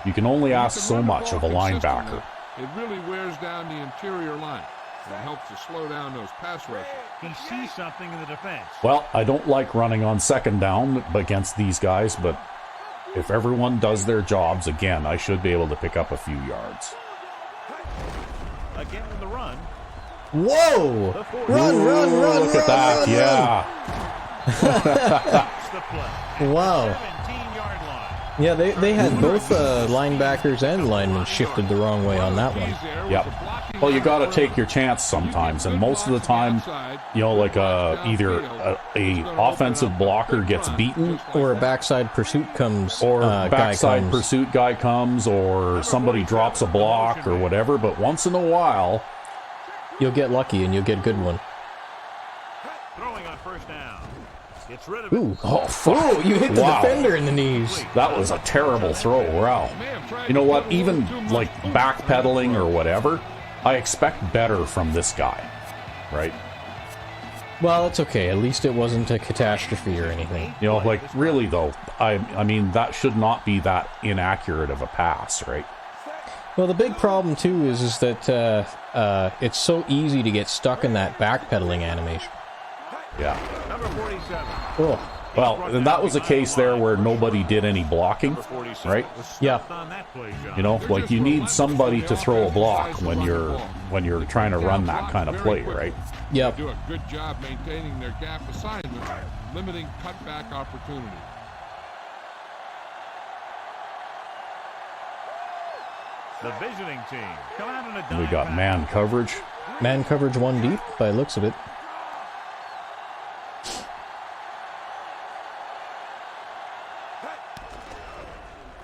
You can only ask so much of a linebacker. It really wears down the interior line. It helps to slow down those pass rushers. He sees something in the defense. Well, I don't like running on second down against these guys, but if everyone does their jobs, again, I should be able to pick up a few yards. Again in the run. Whoa! Run! Look at that, yeah. Wow. 17-yard line. Yeah, they had both linebackers and linemen shifted the wrong way on that one. Yep. Well, you got to take your chance sometimes, and most of the time, you know, like either a offensive blocker gets beaten, or a backside pursuit comes, or backside guy comes. pursuit guy comes, or somebody drops a block or whatever. But once in a while, you'll get lucky and you'll get a good one. Throwing on first down. Gets rid of Ooh! Oh, fuck. You hit the defender in the knees. That was a terrible throw. Wow. You know what? Even like backpedaling or whatever, I expect better from this guy, right? Well, it's okay. At least it wasn't a catastrophe or anything. You know, like, really, though, I mean, that should not be that inaccurate of a pass, right? Well, the big problem, too, is that it's so easy to get stuck in that backpedaling animation. Yeah. Number 47. Oh. Well, and that was a case there where nobody did any blocking, right? Yeah. You know, like you need somebody to throw a block when you're trying to run that kind of play, right? Yep. They do a good job maintaining their gap assignment, limiting cutback opportunity. The visiting team come out in a dime We got package. man coverage. Man coverage one deep, by the looks of it.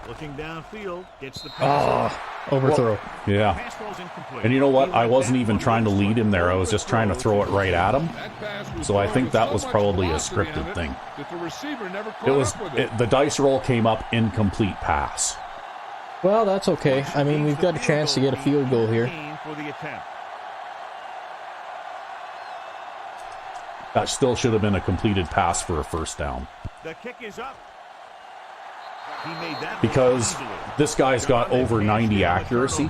Looking downfield, gets the pass. Overthrow. Yeah. Pass rolls incomplete. And you know what? I wasn't even trying to lead him there. I was just trying to throw it right at him. So I think that was probably a scripted thing. That the receiver never caught It was up with it. the dice roll came up incomplete pass. Well, that's okay. I mean, we've got a chance to get a field goal here. For the attempt. That still should have been a completed pass for a first down. The kick is up. He made that Because this guy's got over 90 accuracy.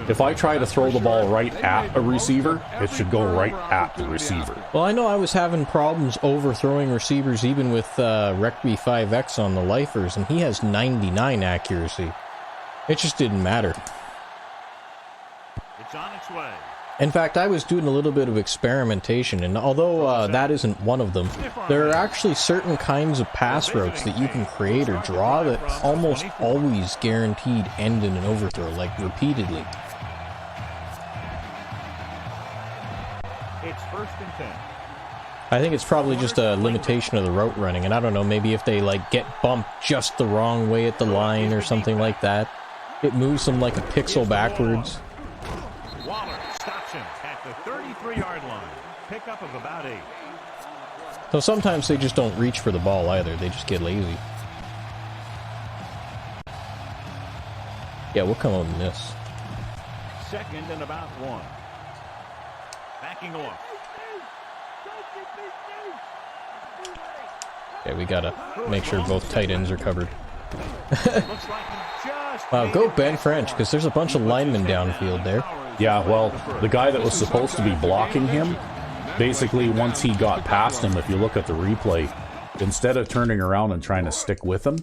If I try to throw the ball right at a receiver, it should go right at the receiver. Well, I know I was having problems overthrowing receivers even with Recby 5X on the lifers, and he has 99 accuracy. It just didn't matter. It's on its way. In fact, I was doing a little bit of experimentation, and although that isn't one of them, there are actually certain kinds of pass routes that you can create or draw that almost always guaranteed end in an overthrow, like repeatedly. It's 1st and 10. I think it's probably just a limitation of the route running, and I don't know, maybe if they like get bumped just the wrong way at the line or something like that, it moves them like a pixel backwards. Waller stops him at the 33-yard line. Pickup of about 8. So sometimes they just don't reach for the ball either, they just get lazy. Yeah, we'll come out in this. 2nd and about 1. Backing off. Okay, we gotta make sure both tight ends are covered. Looks like he just Wow, go Ben French, because there's a bunch of linemen downfield there. Yeah, well, the guy that was supposed to be blocking him, basically once he got past him, if you look at the replay, instead of turning around and trying to stick with him,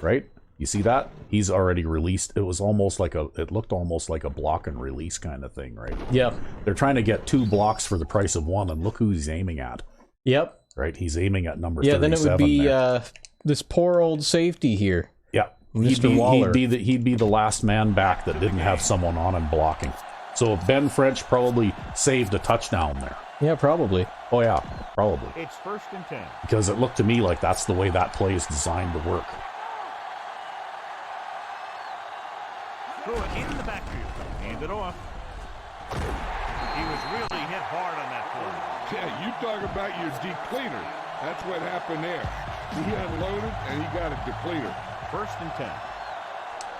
right? You see that? He's already released. It was almost like it looked almost like a block and release kind of thing, right? Yep. They're trying to get 2 blocks for the price of 1, and look who he's aiming at. Yep. Right? He's aiming at number 37 Yeah, then it would be there. this poor old safety here. Yeah. Mr. Waller. He'd be the last man back that didn't have someone on him blocking. So Ben French probably saved a touchdown there. Yeah, probably. Oh yeah, probably. It's 1st and 10. Because it looked to me like that's the way that play is designed to work. Threw it in the backfield. Hand it off. He was really hit hard on that play. Yeah, you talk about your depleter. That's what happened there. He unloaded and he got a depleter. 1st and 10.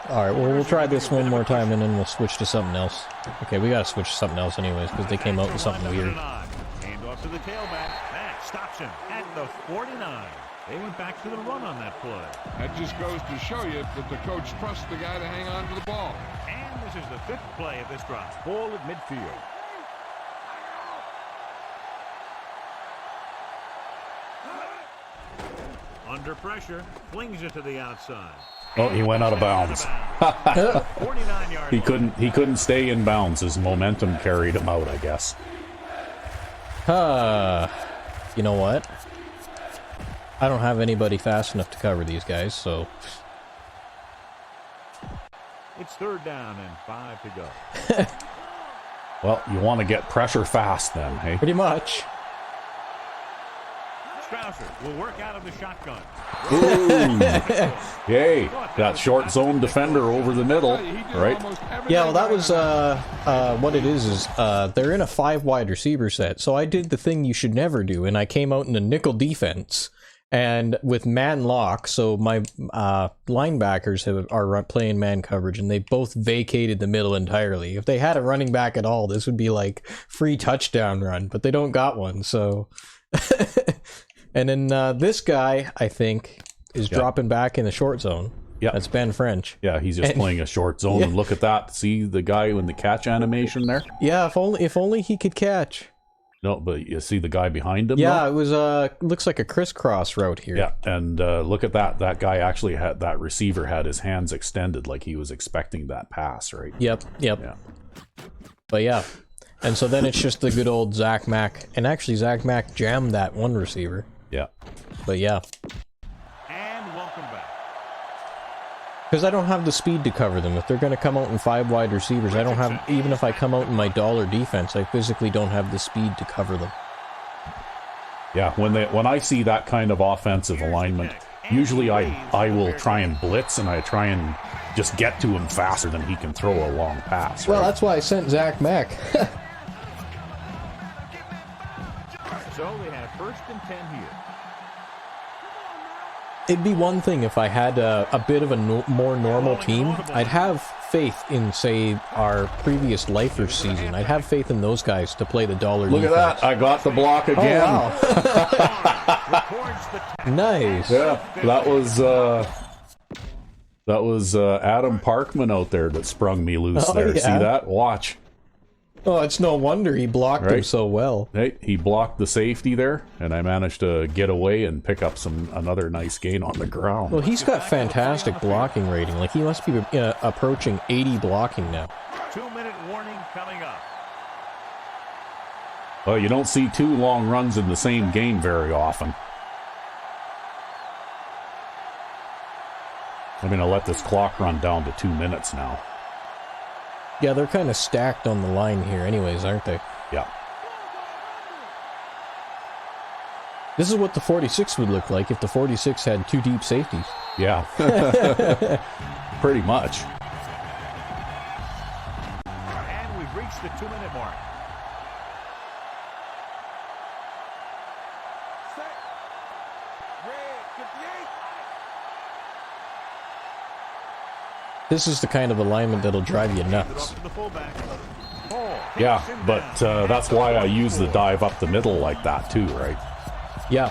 All right, well, we'll try this one more time, and then we'll switch to something else. Okay, we gotta switch to something else anyways, because they came out with something weird. Hand off to the tailback. That stops him at the 49. They went back to the run on that play. That just goes to show you that the coach trusts the guy to hang on to the ball. And this is the 5th play of this drive. Ball at midfield. Under pressure, flings it to the outside. Oh, he went out of bounds. 49 yards. He couldn't stay in bounds. His momentum carried him out, I guess. You know what? I don't have anybody fast enough to cover these guys, so... It's 3rd down and 5 to go. Well, you want to get pressure fast then, hey? Pretty much. Strausser will work out of the shotgun. Ooh. Yay. That short zone defender over the middle, right? Yeah, well, that was, what it is they're in a 5-wide receiver set, so I did the thing you should never do, and I came out in a nickel defense, and with man lock, so my linebackers are playing man coverage, and they both vacated the middle entirely. If they had a running back at all, this would be like free touchdown run, but they don't got one, so... And then this guy, I think, is dropping back in the short zone. Yeah, that's Ben French. Yeah, he's just playing a short zone. Yeah. And look at that. See the guy in the catch animation there? Yeah, if only he could catch. No, but you see the guy behind him? Yeah, though? It was looks like a crisscross route here. Yeah, and look at that. That guy actually had, that receiver had his hands extended like he was expecting that pass, right? Yep. Yeah. But yeah. And so then it's just the good old Zach Mack. And actually, Zach Mack jammed that one receiver. Yeah. But yeah. And welcome back. Because I don't have the speed to cover them. If they're going to come out in 5 wide receivers, I don't have... Even if I come out in my dollar defense, I physically don't have the speed to cover them. Yeah, when I see that kind of offensive alignment, usually I will try and blitz, and I try and just get to him faster than he can throw a long pass. Well, right? that's why I sent Zach Mack. So they have 1st and 10 here. It'd be one thing if I had a bit of a more normal team. I'd have faith in, say, our previous Lifers season. I'd have faith in those guys to play the dollar Look defense. at that. I got the block again. Oh, wow. Nice. Yeah, that was Adam Parkman out there that sprung me loose there. Yeah. See that? Watch. Oh, it's no wonder he blocked him so well. Hey, he blocked the safety there, and I managed to get away and pick up another nice gain on the ground. Well, he's got fantastic blocking rating. Like, he must be approaching 80 blocking now. 2-minute warning coming up. Well, you don't see 2 long runs in the same game very often. I'm going to let this clock run down to 2 minutes now. Yeah, they're kind of stacked on the line here anyways, aren't they? Yeah. This is what the 46 would look like if the 46 had 2 deep safeties. Yeah. Pretty much. And we've reached the 2-minute mark. This is the kind of alignment that'll drive you nuts. Yeah, but that's why I use the dive up the middle like that too, right? Yeah.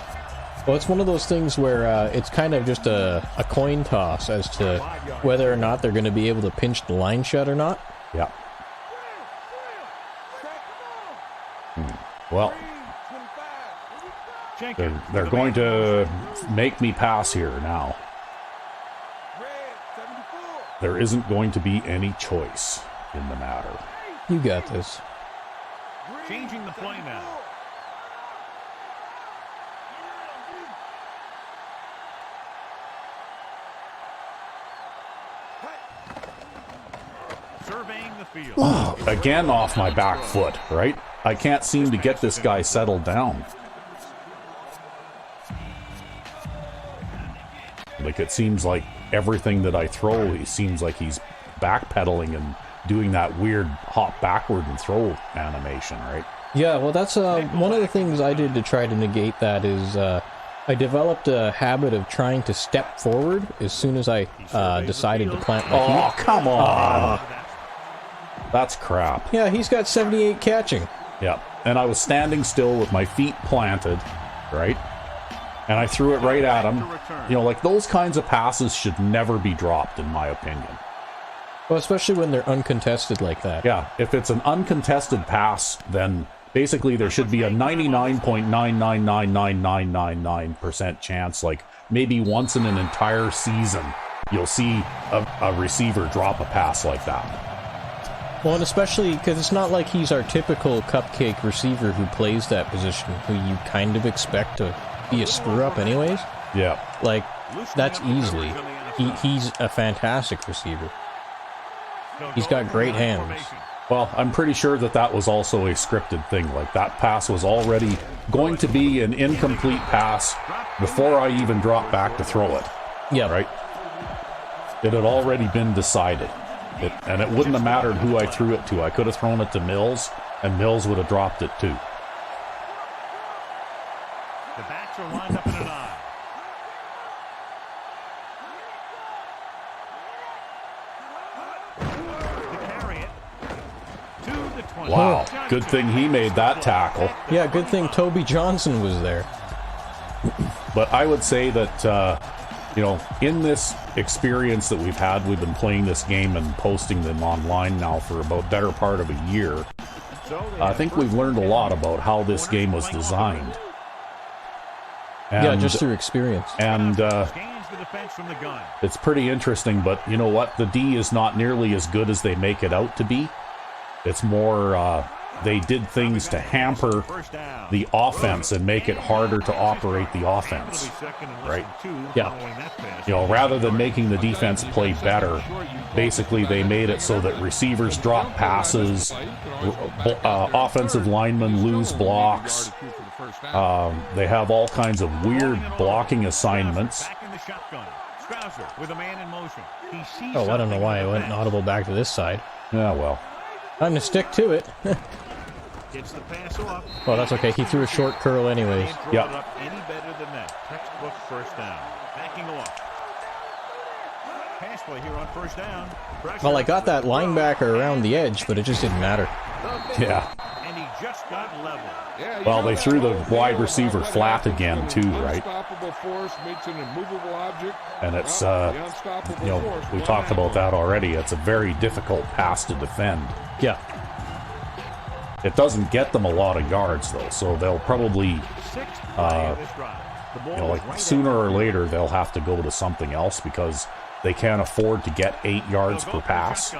Well, it's one of those things where it's kind of just a coin toss as to whether or not they're going to be able to pinch the line shut or not. Yeah. Well, they're going to make me pass here now. There isn't going to be any choice in the matter. You got this. Changing the play now. Surveying the field. Oh, again off my back foot, right? I can't seem to get this guy settled down. Like, it seems like everything that I throw, he seems like he's backpedaling and doing that weird hop backward and throw animation, right? Yeah, well, that's one of the things I did to try to negate that is I developed a habit of trying to step forward as soon as I decided to plant my feet. Oh, come on! That's crap. Yeah, he's got 78 catching. Yeah, and I was standing still with my feet planted, right? And I threw it right at him. You know, like, those kinds of passes should never be dropped, in my opinion. Well, especially when they're uncontested like that. Yeah, if it's an uncontested pass, then basically there should be a 99.9999999% chance, like maybe once in an entire season, you'll see a receiver drop a pass like that. Well, and especially because it's not like he's our typical cupcake receiver who plays that position, who you kind of expect to be a screw-up anyways. Yeah. Like, that's easily. He's a fantastic receiver. He's got great hands. Well, I'm pretty sure that was also a scripted thing. Like, that pass was already going to be an incomplete pass before I even dropped back to throw it. Yeah. Right? It had already been decided. And it wouldn't have mattered who I threw it to. I could have thrown it to Mills, and Mills would have dropped it too. The backs are lined up in an eye. To carry it to the 20. Wow, good thing he made that tackle. Yeah, good thing Toby Johnson was there. But I would say that, you know, in this experience that we've had, we've been playing this game and posting them online now for about better part of a year. I think we've learned a lot about how this game was designed. And, yeah, just through experience. And it's pretty interesting, but you know what? The D is not nearly as good as they make it out to be. It's more, they did things to hamper the offense and make it harder to operate the offense. Right? Yeah. You know, rather than making the defense play better, basically they made it so that receivers drop passes, offensive linemen lose blocks. They have all kinds of weird blocking assignments. Oh, I don't know why I went audible back to this side. Yeah, well. Time to stick to it. Gets the pass off. Oh, that's okay. He threw a short curl anyways. Yep. Any better than that. Textbook first down. Backing off. Pass play here on first down. Pressure. Well, I got that linebacker around the edge, but it just didn't matter. Yeah. And he just got level. Well, they threw the wide receiver flat again too, right? And it's, you know, we talked about that already. It's a very difficult pass to defend. Yeah. It doesn't get them a lot of yards though, so they'll probably, you know, like sooner or later they'll have to go to something else because they can't afford to get 8 yards per pass.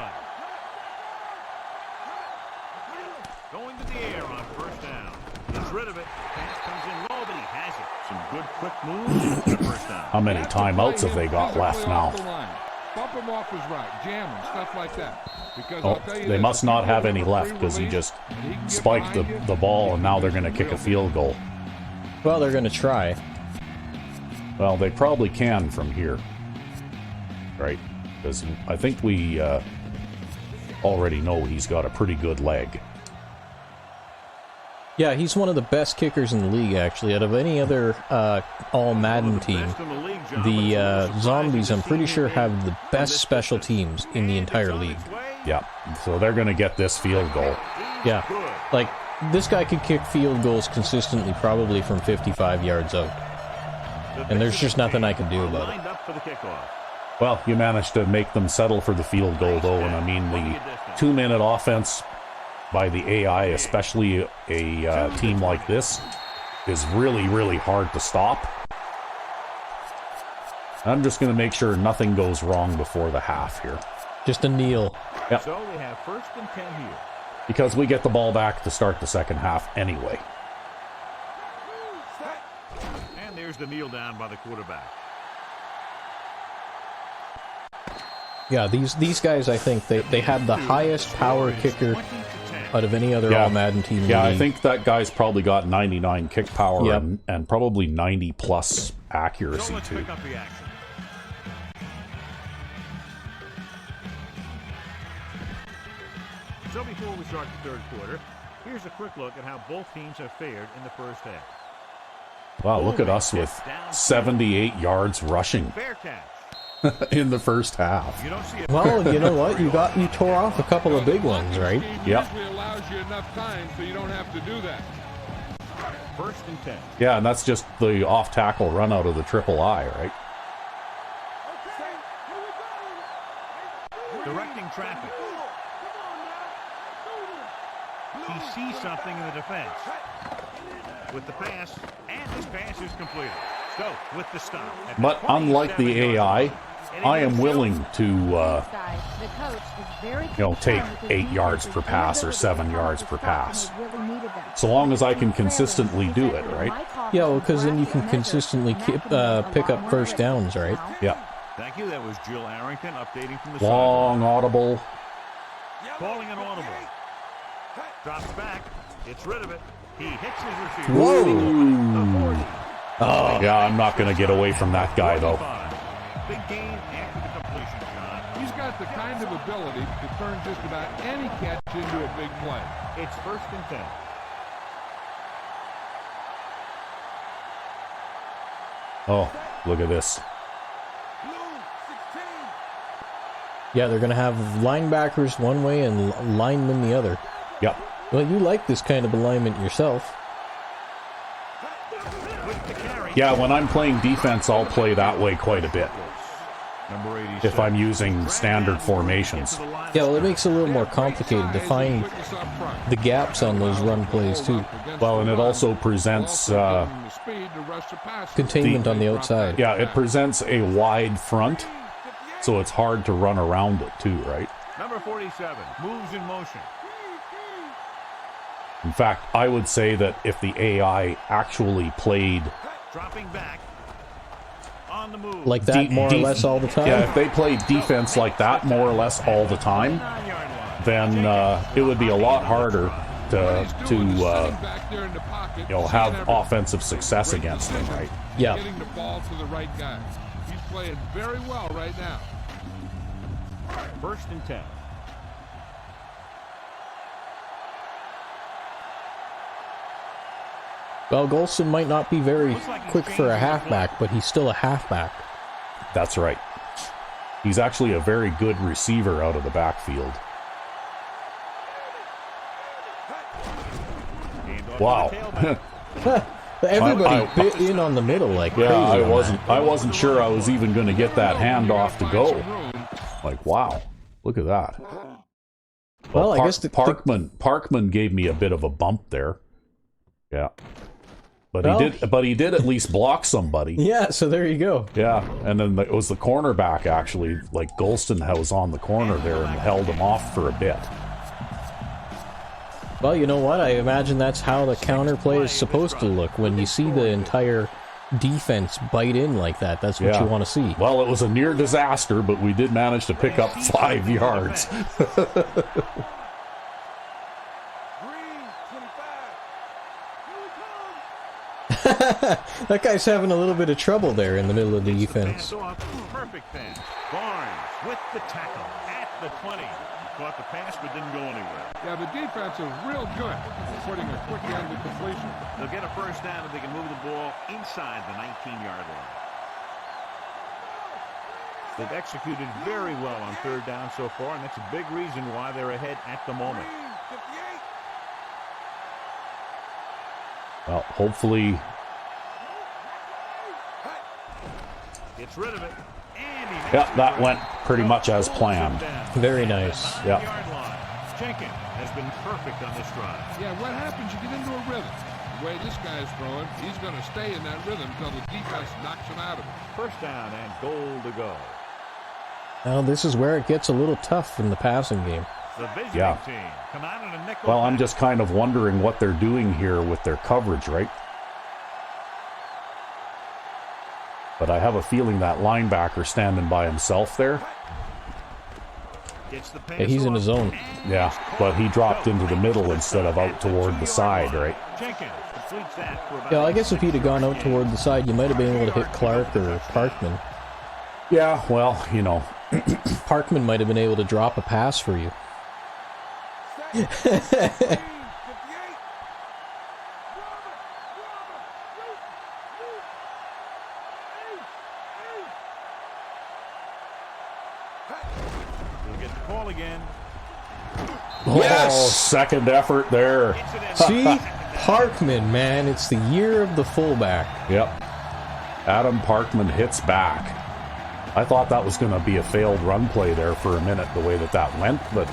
Going to the air on first down. He's rid of it. Pass comes in low, but he has it. Some good quick moves for first down. How many timeouts have they got left now? Bump him off his route, jam him, stuff like that. Because Oh, they must not have any left because he just spiked the ball and now they're going to kick a field goal. Well, they're going to try. Well, they probably can from here. Right? Because I think we already know he's got a pretty good leg. Yeah, he's one of the best kickers in the league, actually. Out of any other all Madden team, the Zombies, I'm pretty sure, have the best special teams in the entire league. Yeah, so they're going to get this field goal. Yeah, like, this guy could kick field goals consistently, probably from 55 yards out. And there's just nothing I can do about it. Well, you managed to make them settle for the field goal, though, and I mean, the 2-minute offense by the AI, especially a team like this, is really, really hard to stop. I'm just going to make sure nothing goes wrong before the half here. Just a kneel. Yep. So they have 1st and 10 here. Because we get the ball back to start the second half anyway. And there's the kneel down by the quarterback. Yeah, these guys, I think, they have the highest power kicker out of any other all-Madden team in the league. I think that guy's probably got 99 kick power and probably 90-plus accuracy, too. So before we start the third quarter, here's a quick look at how both teams have fared in the first half. Wow, look at us with 78 yards rushing Fair catch. in the first half. You don't see it. Well, you know what? You tore off a couple of big ones, right? Yep. Usually allows you enough time so you don't have to do that. 1st and 10. Yeah, and that's just the off-tackle run out of the triple I, right? Directing traffic. He sees something in the defense. With the pass, and his pass is completed. So, with the stop. But unlike the AI, I am willing to, take 8 yards per pass or 7 yards per pass. So long as I can consistently do it, right? Yeah, well, because then you can consistently pick up first downs, right? Yeah. Thank you. That was Jill Arrington updating from the Long audible. Calling an audible. Drops back. Gets rid of it. He hits his receiver. Whoa! Oh, yeah, I'm not going to get away from that guy, though. Big gain after the completion, John. He's got the kind of ability to turn just about any catch into a big play. It's 1st and 10. Oh, look at this. Yeah, they're going to have linebackers one way and linemen the other. Yep. Well, you like this kind of alignment yourself. Yeah, when I'm playing defense, I'll play that way quite a bit. If I'm using standard formations. Yeah, well, it makes it a little more complicated to find the gaps on those run plays, too. Well, and it also presents containment on the outside. Yeah, it presents a wide front, so it's hard to run around it, too, right? Number 47 moves in motion. In fact, I would say that if the AI actually played Dropping back. On the move. Like that more or less all the time? Yeah, if they played defense like that more or less all the time, then it would be a lot harder to have offensive success against them, right? Yeah. Getting the ball to the right guy. He's playing very well right now. 1st and 10. Well, Golson might not be very quick for a halfback, but he's still a halfback. That's right. He's actually a very good receiver out of the backfield. Wow. Everybody bit in on the middle like crazy. Yeah, I wasn't sure I was even going to get that handoff to go. Like, wow. Look at that. Well, I guess Parkman gave me a bit of a bump there. Yeah. But he did at least block somebody. Yeah, so there you go. Yeah, and then it was the cornerback, actually. Like, Golston was on the corner there and held him off for a bit. Well, you know what? I imagine that's how the counterplay is supposed to look. When you see the entire defense bite in like that, that's what you want to see. Well, it was a near disaster, but we did manage to pick up 5 yards. That guy's having a little bit of trouble there in the middle of the defense. Perfect pass. Barnes with the tackle at the 20. Caught the pass, but didn't go anywhere. Yeah, the defense is real good at putting a quick end to completion. They'll get a first down if they can move the ball inside the 19-yard line. They've executed very well on third down so far, and that's a big reason why they're ahead at the moment. Well, hopefully. Gets rid of it. Yeah, that went pretty much as planned. Very nice. Yeah. Jenkins has been perfect on this drive. Yeah, what happens? You get into a rhythm. The way this guy's throwing, he's going to stay in that rhythm until the defense knocks him out of it. First down and goal to go. Now, this is where it gets a little tough in the passing game. The visiting team come out in a nickel. Well, I'm just kind of wondering what they're doing here with their coverage, right? But I have a feeling that linebacker standing by himself there. Yeah, he's in his zone. Yeah, but he dropped into the middle instead of out toward the side, right? Yeah, I guess if he'd have gone out toward the side, you might have been able to hit Clark or Parkman. Yeah, well, you know. Parkman might have been able to drop a pass for you. Yes! Oh, second effort there. See? Parkman, man, it's the year of the fullback. Yep. Adam Parkman hits back. I thought that was going to be a failed run play there for a minute, the way that went, but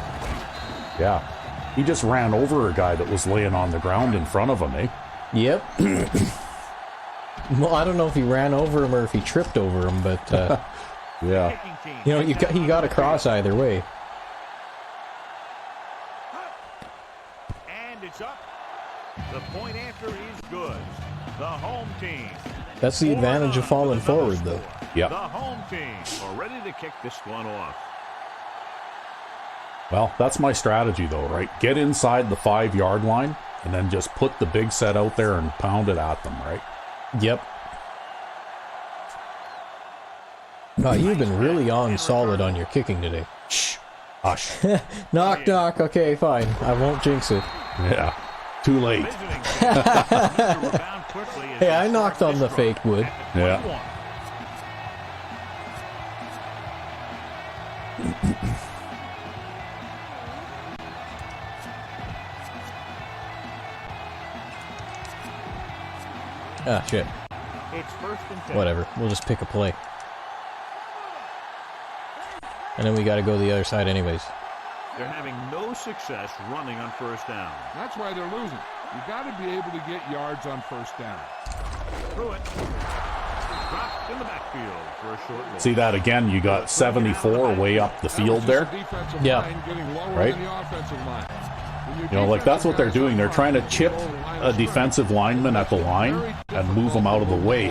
yeah. He just ran over a guy that was laying on the ground in front of him, eh? Yep. Well, I don't know if he ran over him or if he tripped over him, but yeah. You know, he got across either way. And it's up. The point after is good. The home team. That's the advantage of falling forward, though. Yep. The home team are ready to kick this one off. Well, that's my strategy, though, right? Get inside the 5-yard line and then just put the big set out there and pound it at them, right? Yep. Wow, you've been really on solid on your kicking today. Shh. Hush. Knock, knock. Okay, fine. I won't jinx it. Yeah. Too late. Hey, I knocked on the fake wood. Yeah. Ah, shit. It's first and 10. Whatever. We'll just pick a play. And then we got to go the other side anyways. They're having no success running on first down. That's why they're losing. You got to be able to get yards on first down. Through it. Dropped in the backfield for a short look. See that again? You got 74 way up the field there. Yeah. Right? You know, like that's what they're doing. They're trying to chip a defensive lineman at the line and move him out of the way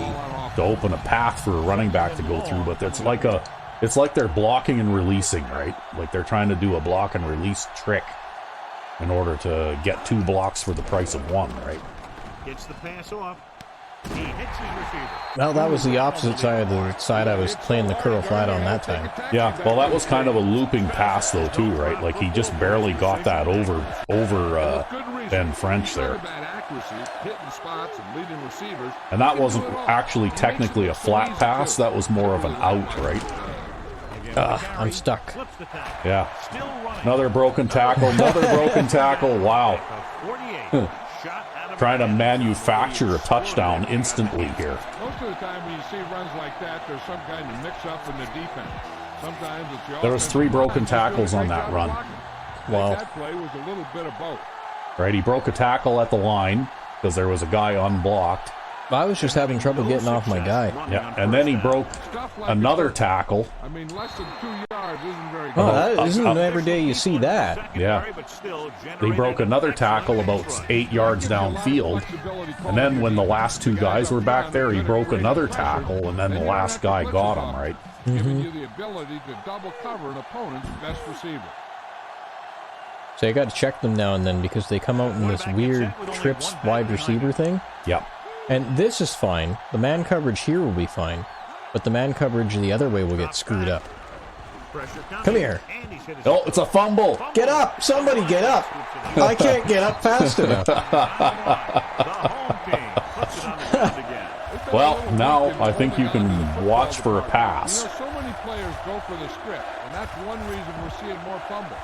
to open a path for a running back to go through. But it's like they're blocking and releasing, right? Like they're trying to do a block and release trick in order to get 2 blocks for the price of 1, right? Gets the pass off. He hits his receiver. Well, that was the opposite side of the side I was playing the curl flat on that time. Yeah, well, that was kind of a looping pass, though, too, right? Like, he just barely got that over Ben French there. And that wasn't actually technically a flat pass. That was more of an out, right? I'm stuck. Yeah. Another broken tackle. Another broken tackle. Wow. Trying to manufacture a touchdown instantly here. Most of the time when you see runs like that, there's some kind of mix-up in the defense. Sometimes it's the There was 3 broken tackles on that run. Wow. That play was a little bit of both. Right, he broke a tackle at the line because there was a guy unblocked. I was just having trouble getting off my guy. Yeah, and then he broke another tackle. I mean, less than 2 yards isn't very good. Oh, that isn't every day you see that. Yeah. He broke another tackle about 8 yards downfield. And then when the last 2 guys were back there, he broke another tackle, and then the last guy got him, right? Giving you the ability to double cover an opponent's best receiver. So I got to check them now and then because they come out in this weird trips wide receiver thing. Yep. And this is fine. The man coverage here will be fine. But the man coverage the other way will get screwed up. Pressure coming. Come here. And he's hit his Oh, it's a fumble. Get up! Somebody get up! I can't get up fast enough. The home team puts it on the ground again. Well, now I think you can watch for a pass. You know, so many players go for the script, and that's one reason we're seeing more fumbles.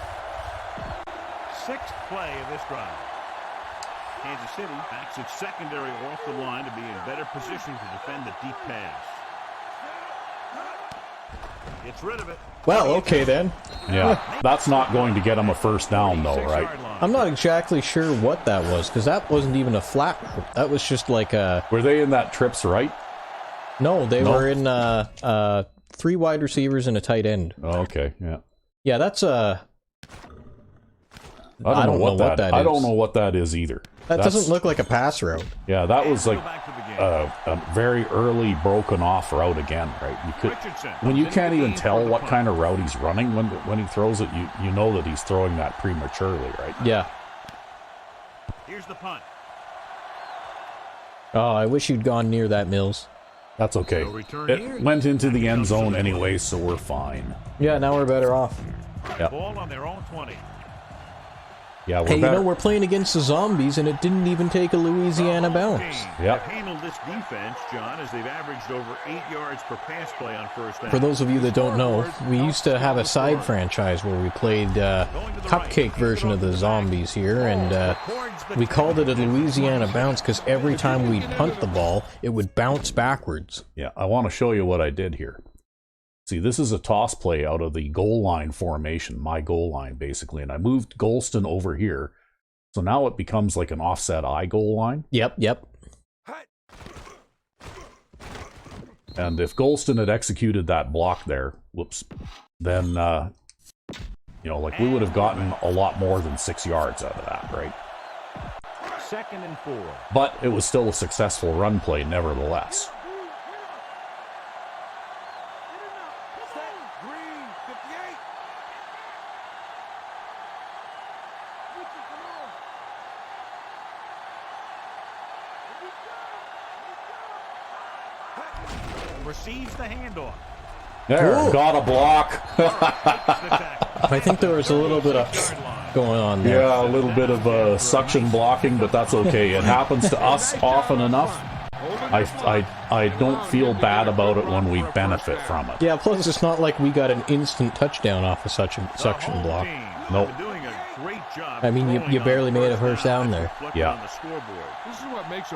Sixth play of this drive. Kansas City backs its secondary off the line to be in better position to defend the deep pass. Gets rid of it. Well, okay then. Yeah, that's not going to get him a first down, though, right? I'm not exactly sure what that was, because that wasn't even a flat route. That was just like a... Were they in that trips right? No, they were in 3 wide receivers and a tight end. Oh, okay, yeah. Yeah, that's a... I don't know what that is. I don't know what that is either. That doesn't look like a pass route. Yeah, that was like a very early broken off route again, right? You could, when you can't even tell what kind of route he's running when he throws it, you know that he's throwing that prematurely, right? Yeah. Here's the punt. Oh, I wish you'd gone near that, Mills. That's okay. It went into the end zone anyway, so we're fine. Yeah, now we're better off. Yeah. Ball on their own 20. Yeah, we're hey, you better. know, we're playing against the Zombies, and it didn't even take a Louisiana bounce. Yep. Handled this defense, John, as they've averaged over 8 yards per pass play on first down. For those of you that don't know, we used to have a side franchise where we played cupcake version of the Zombies here, and we called it a Louisiana bounce because every time we'd punt the ball, it would bounce backwards. Yeah, I want to show you what I did here. See, this is a toss play out of the goal line formation, my goal line, basically. And I moved Golston over here. So now it becomes like an offset I goal line. Yep. And if Golston had executed that block there, then, like we would have gotten a lot more than 6 yards out of that, right? 2nd and 4. But it was still a successful run play, nevertheless. Receives the handoff. There, got a block. I think there was a little bit of going on there. Yeah, a little bit of suction blocking, but that's okay. It happens to us often enough. I don't feel bad about it when we benefit from it. Yeah, plus it's not like we got an instant touchdown off a suction block. Nope. I mean, you barely made a first down there. Yeah.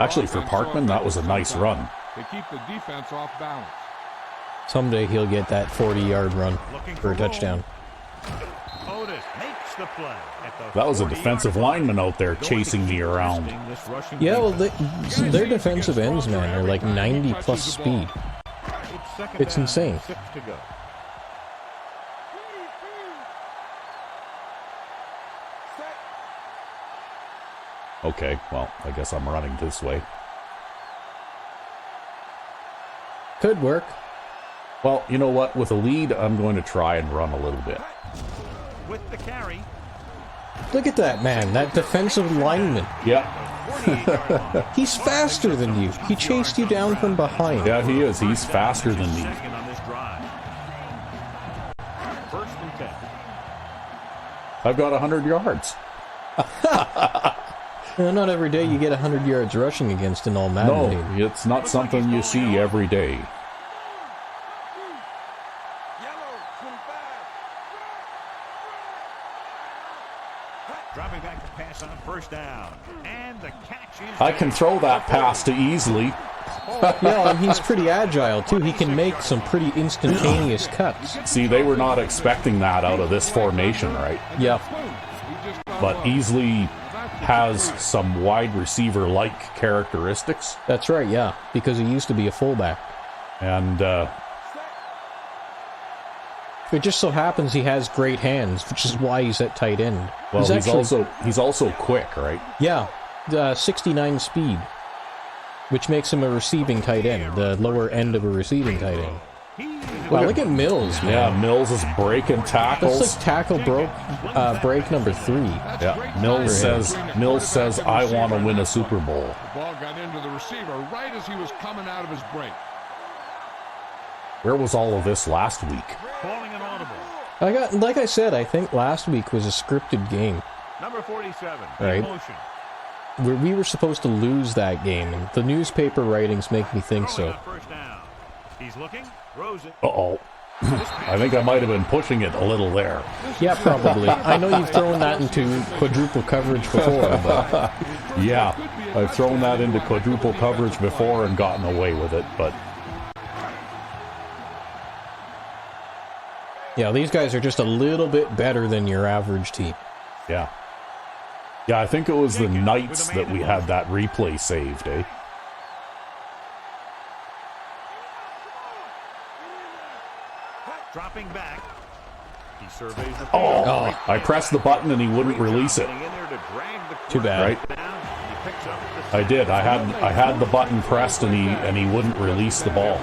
Actually, for Parkman, that was a nice run. They keep the defense off balance. Someday he'll get that 40-yard run for a touchdown. Otis makes the play. That was a defensive lineman out there chasing me around. Yeah, well, their defensive ends, man, are like 90-plus speed. It's insane. Okay, well, I guess I'm running this way. Could work. Well, you know what? With a lead, I'm going to try and run a little bit. With the carry. Look at that, man. That defensive lineman. Yeah. He's faster than you. He chased you down from behind. Yeah, he is. He's faster than me. I've got 100 yards. Not every day you get 100 yards rushing against an all-Madden team. No, it's not something you see every day. Dropping back to pass on first down. And the catch is... I can throw that pass too easily. Yeah, and he's pretty agile, too. He can make some pretty instantaneous cuts. See, they were not expecting that out of this formation, right? Yeah. But Easley has some wide receiver-like characteristics. That's right, yeah, because he used to be a fullback. And it just so happens he has great hands, which is why he's at tight end. Well, he's also quick, right? Yeah, 69 speed, which makes him a receiving tight end, the lower end of a receiving tight end. Wow, look at Mills, man. Yeah, Mills is breaking tackles. That's like tackle break number 3. Yeah, Mills says, I want to win a Super Bowl. The ball got into the receiver right as he was coming out of his break. Where was all of this last week? Calling an audible. Like I said, I think last week was a scripted game. Number 47. Right. Motion. We were supposed to lose that game, and the newspaper writings make me think so. First down. He's looking. Throws it. Uh-oh. I think I might have been pushing it a little there. Yeah, probably. I know you've thrown that into quadruple coverage before, but... Yeah, I've thrown that into quadruple coverage before and gotten away with it, but... Yeah, these guys are just a little bit better than your average team. Yeah. Yeah, I think it was the Knights that we had that replay saved, eh? Dropping back. He surveys the field. Oh, I pressed the button and he wouldn't release it. Too bad. Right? I did. I had the button pressed and he wouldn't release the ball.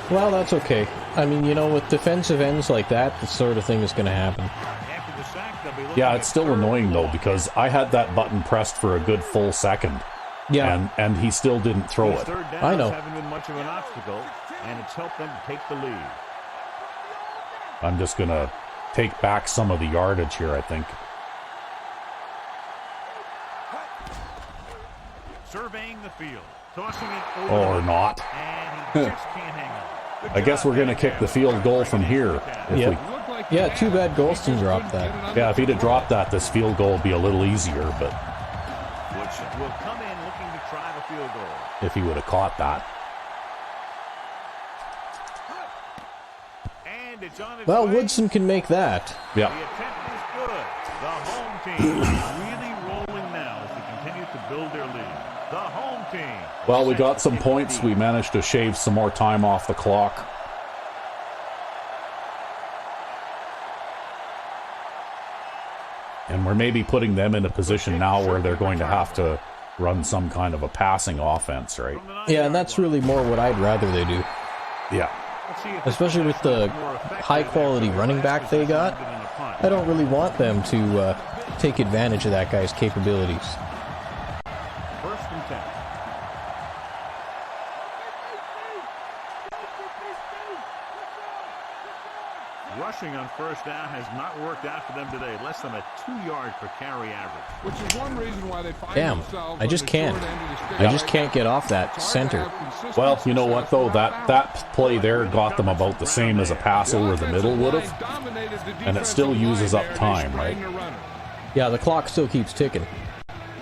Well, that's okay. I mean, you know, with defensive ends like that, the sort of thing is going to happen. Yeah, it's still annoying though because I had that button pressed for a good full second. Yeah. And he still didn't throw it. I know. Haven't been much of an obstacle, and it's helped them to take the lead. I'm just going to take back some of the yardage here, I think. Surveying the field. Tossing it over. Or not. And he just can't hang on. I guess we're going to kick the field goal from here. Yeah, too bad Golston dropped that. Yeah, if he'd have dropped that, this field goal would be a little easier, but... Woodson will come in looking to try the field goal. If he would have caught that. And it's on its Well, way. Woodson can make that. Yeah. The attempt is good. The home team is really rolling now as they continue to build their lead. The home team. Well, we got some points. We managed to shave some more time off the clock. And we're maybe putting them in a position now where they're going to have to run some kind of a passing offense, right? Yeah, and that's really more what I'd rather they do. Yeah. Especially with the high-quality running back they got. I don't really want them to take advantage of that guy's capabilities. First and 10. Rushing on first down has not worked out for them today. Less than a 2-yard per carry average. Which is one reason why they find Damn, themselves I just on the can't. short end of the stick. I just can't get off that center. Well, you know what, though? That play there got them about the same as a pass over the middle would have. And it still uses up time, right? Yeah, the clock still keeps ticking.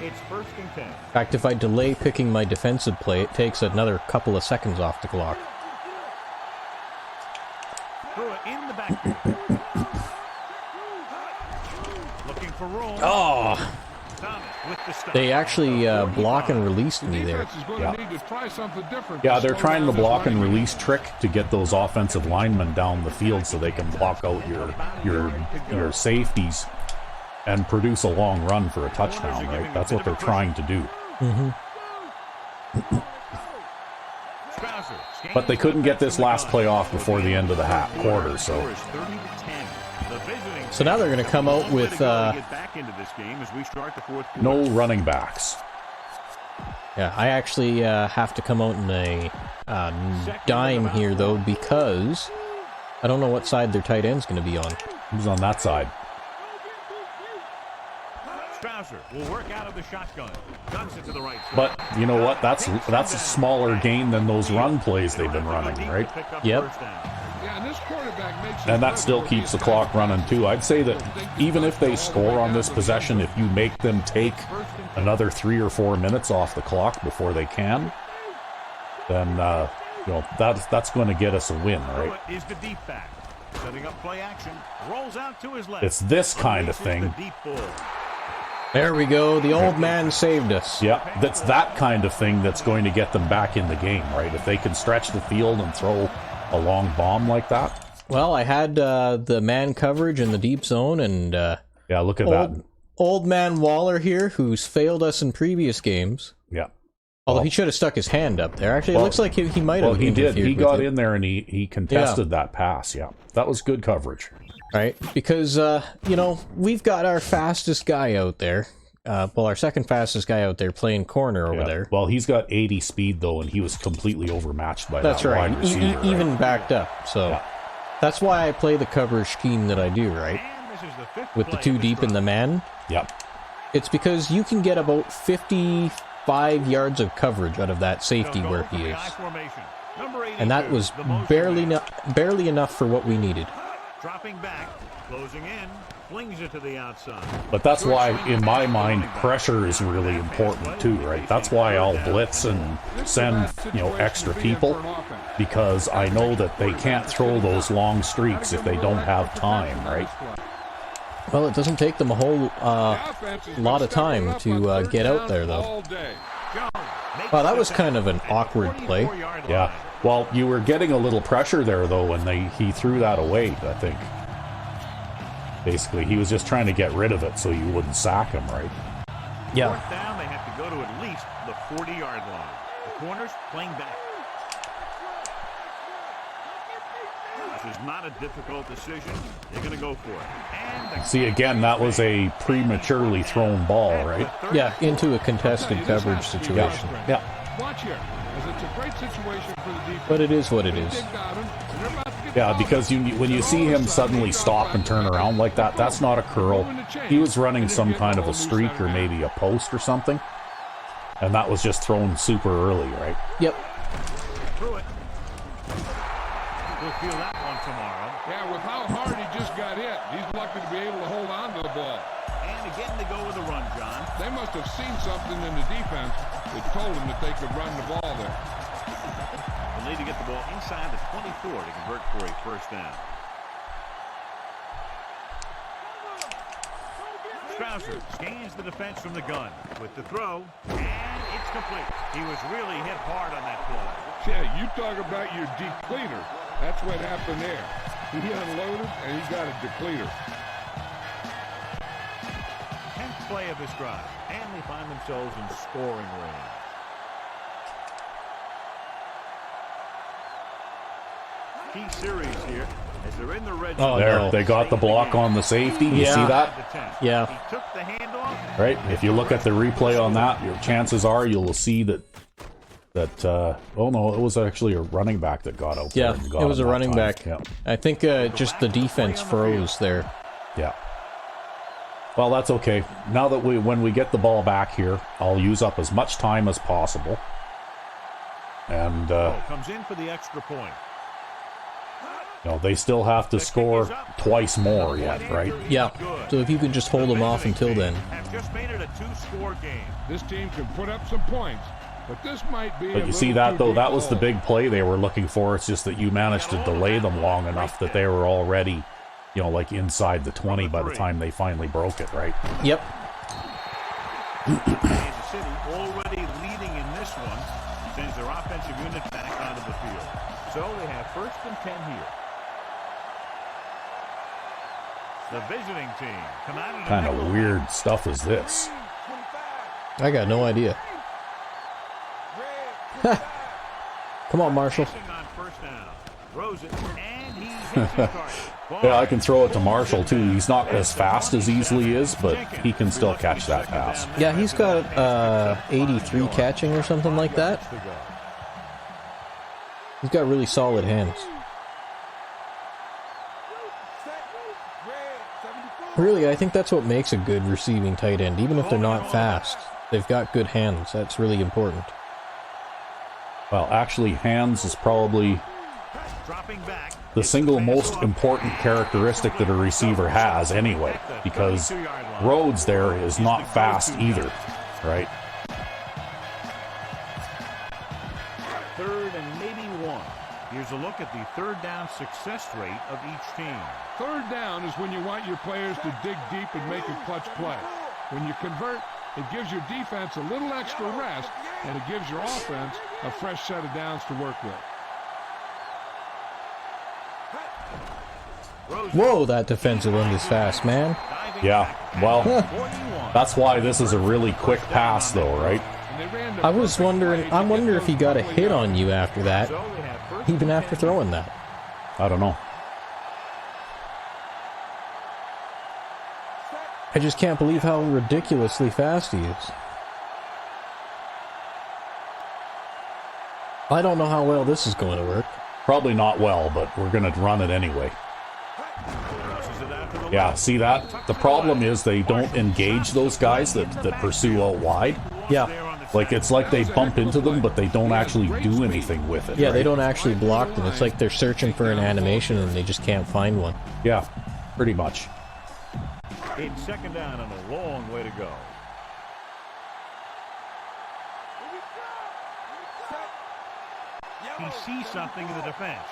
It's first and 10. In fact, if I delay picking my defensive play, it takes another couple of seconds off the clock. Threw it in the backfield. Looking for room. Oh! Thomas with the stop. They actually block and released me there. Yeah, they're trying the block and release trick to get those offensive linemen down the field so they can block out your safeties and produce a long run for a touchdown, right? That's what they're trying to do. But they couldn't get this last play off before the end of the quarter, so... So now they're going to come out with no running backs. Yeah, I actually have to come out in a dime here, though, because I don't know what side their tight end's going to be on. Who's on that side? Will work out of the shotgun. Guns it to the right side. But you know what? That's a smaller gain than those run plays they've been running, right? Yep. And that still keeps the clock running too. I'd say that even if they score on this possession, if you make them take another 3 or 4 minutes off the clock before they can, then you know that's going to get us a win, right? Is the deep back setting up play action? Rolls out to his left. It's this kind of thing. There we go. The old man saved us. Yeah, that's that kind of thing that's going to get them back in the game, right? If they can stretch the field and throw a long bomb like that. Well, I had the man coverage in the deep zone, and yeah, look at that. Old man Waller here, who's failed us in previous games. Yeah. Although he should have stuck his hand up there. Actually, it looks like he might have. Well, he did. He got it. in there and he contested that pass. Yeah, that was good coverage. Right, because you know, we've got our fastest guy out there. Well, our second fastest guy out there playing corner over there. Well, he's got 80 speed though, and he was completely overmatched by That's that right. wide receiver. Even backed up. So, That's why I play the coverage scheme that I do, right? And this is the fifth With the play two of this deep in the drive. man. Yep. It's because you can get about 55 yards of coverage out of that safety They'll go where from he the is. I formation. Number 82, And that was the motion barely man. barely enough for what we needed. Dropping back, closing in, flings it to the outside. But that's why, in my mind, pressure is really important too, right? That's why I'll blitz and send, extra people, because I know that they can't throw those long streaks if they don't have time, right? Well, it doesn't take them a whole lot of time to get out there, though. Wow, that was kind of an awkward play. Yeah. Well, you were getting a little pressure there, though, and he threw that away, I think. Basically, he was just trying to get rid of it so you wouldn't sack him, right? Yeah. Fourth down, they have to go to at least the 40-yard line. The corners playing back. This is not a difficult decision. They're going to go for it. And See, again, that was a prematurely thrown ball, right? Yeah, into a contested coverage situation. Yeah. Watch here, as it's a great situation for the defense. But it is what it is. Yeah, because when you see him suddenly stop and turn around like that, that's not a curl. He was running some kind of a streak or maybe a post or something. And that was just thrown super early, right? Yep. through it. We'll feel that one tomorrow. Yeah, with how hard he just got hit, he's lucky to be able to hold on to the ball. And again, they go with a run, John. They must have seen something in the defense that told them that they could run the ball there. They need to get the ball inside the 24 to convert for a first down. Strausser scans the defense from the gun with the throw, and it's complete. He was really hit hard on that play. Yeah, you talk about your depleter. That's what happened there. He unloaded, and he got a depleter. 10th play of this drive, and they find themselves in scoring range. Key series here as they're in the red zone. Oh, There, no. they got the block on the safety. You Yeah. see that? Yeah. He took the handoff. Right? If you look at the replay on that, your chances are you'll see that oh no, it was actually a running back that got out Yeah, there and got it was him a that running time. back. Yeah. I think just the defense froze there. Yeah. Well, that's okay. Now that when we get the ball back here, I'll use up as much time as possible. And Comes in for the extra point. they still have to score twice more yet, right? Yeah. So if you could just hold them off until then. Have just made it a two-score game. This team can put up some points, but this might be. But you see that though, that was the big play they were looking for. It's just that you managed to delay them long enough that they were already, like inside the 20 by the time they finally broke it, right? Yep. Kansas City already leading in this one. Sends their offensive unit back onto the field. So they have first and 10 here. The visiting team come out of the Kind nickel. of weird stuff is this. I got no idea. Come on, Marshall. On first down. Throws it, and he hits his target. Yeah, I can throw it to Marshall too. He's not as fast as Easley is, but he can still catch that pass. Yeah, he's got 83 catching or something like that. He's got really solid hands. Really, I think that's what makes a good receiving tight end. Even if they're not fast, they've got good hands. That's really important. Well, actually, hands is probably Dropping back. the single most important characteristic that a receiver has anyway, because Rhodes there is not fast either, right? Third and maybe one. Here's a look at the third down success rate of each team. Third down is when you want your players to dig deep and make a clutch play. When you convert, it gives your defense a little extra rest, and it gives your offense a fresh set of downs to work with. Whoa, that defensive end is fast, man. Yeah, well, that's why this is a really quick pass though, right? I was wondering, I wonder if he got a hit on you after that, even after throwing that. I don't know. I just can't believe how ridiculously fast he is. I don't know how well this is going to work. Probably not well, but we're going to run it anyway. Yeah, see that? The problem is they don't engage those guys that pursue out wide. Yeah. Like, it's like they bump into them, but they don't actually do anything with it. Yeah, right? they don't actually block them. It's like they're searching for an animation and they just can't find one. Yeah, pretty much. It's second down and a long way to go. He sees something in the defense.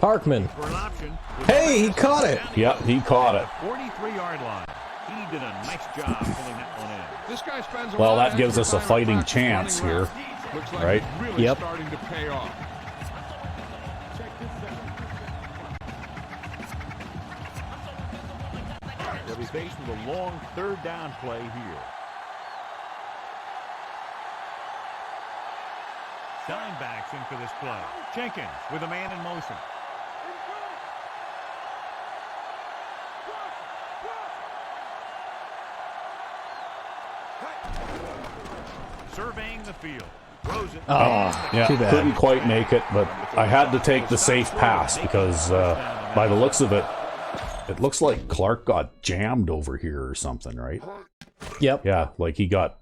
Parkman. For an option. Hey, he caught it. Yep, he caught it. 43-yard line. He did a nice job pulling that one in. This guy spends a Well, lot that of gives extra us a time fighting practice chance running here, routes. Looks like right? it's really Yep. starting to pay off. They'll be faced with a long third down play here. Dime backs in for this play. Jenkins with a man in motion. Surveying the field. Throws it. Oh, Yeah, too bad. couldn't quite make it, but I had to take the safe pass because by the looks of it, it looks like Clark got jammed over here or something, right? Yep. Yeah, like he got...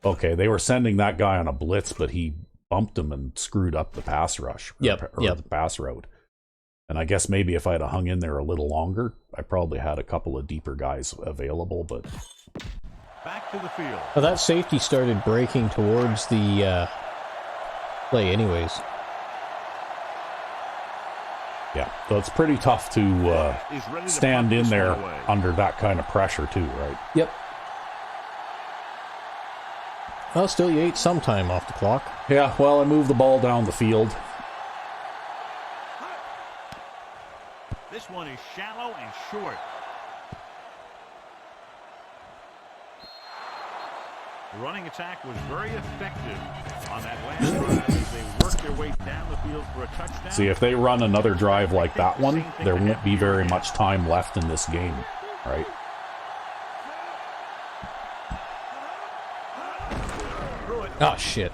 Okay, they were sending that guy on a blitz, but he bumped him and screwed up the pass rush. Yep, Or the pass route. And I guess maybe if I'd have hung in there a little longer, I probably had a couple of deeper guys available, but... Back to the field. Well, that safety started breaking towards the play anyways. Yeah, so it's pretty tough to Is ready to stand punt in this there one away. under that kind of pressure too, right? Yep. Well, still you ate some time off the clock. Yeah, well, I moved the ball down the field. This one is shallow and short. The running attack was very effective on that last drive as they worked their way down the field for a touchdown. See, if they run another drive like that one, there won't be very much time left in this game, right? Oh, shit.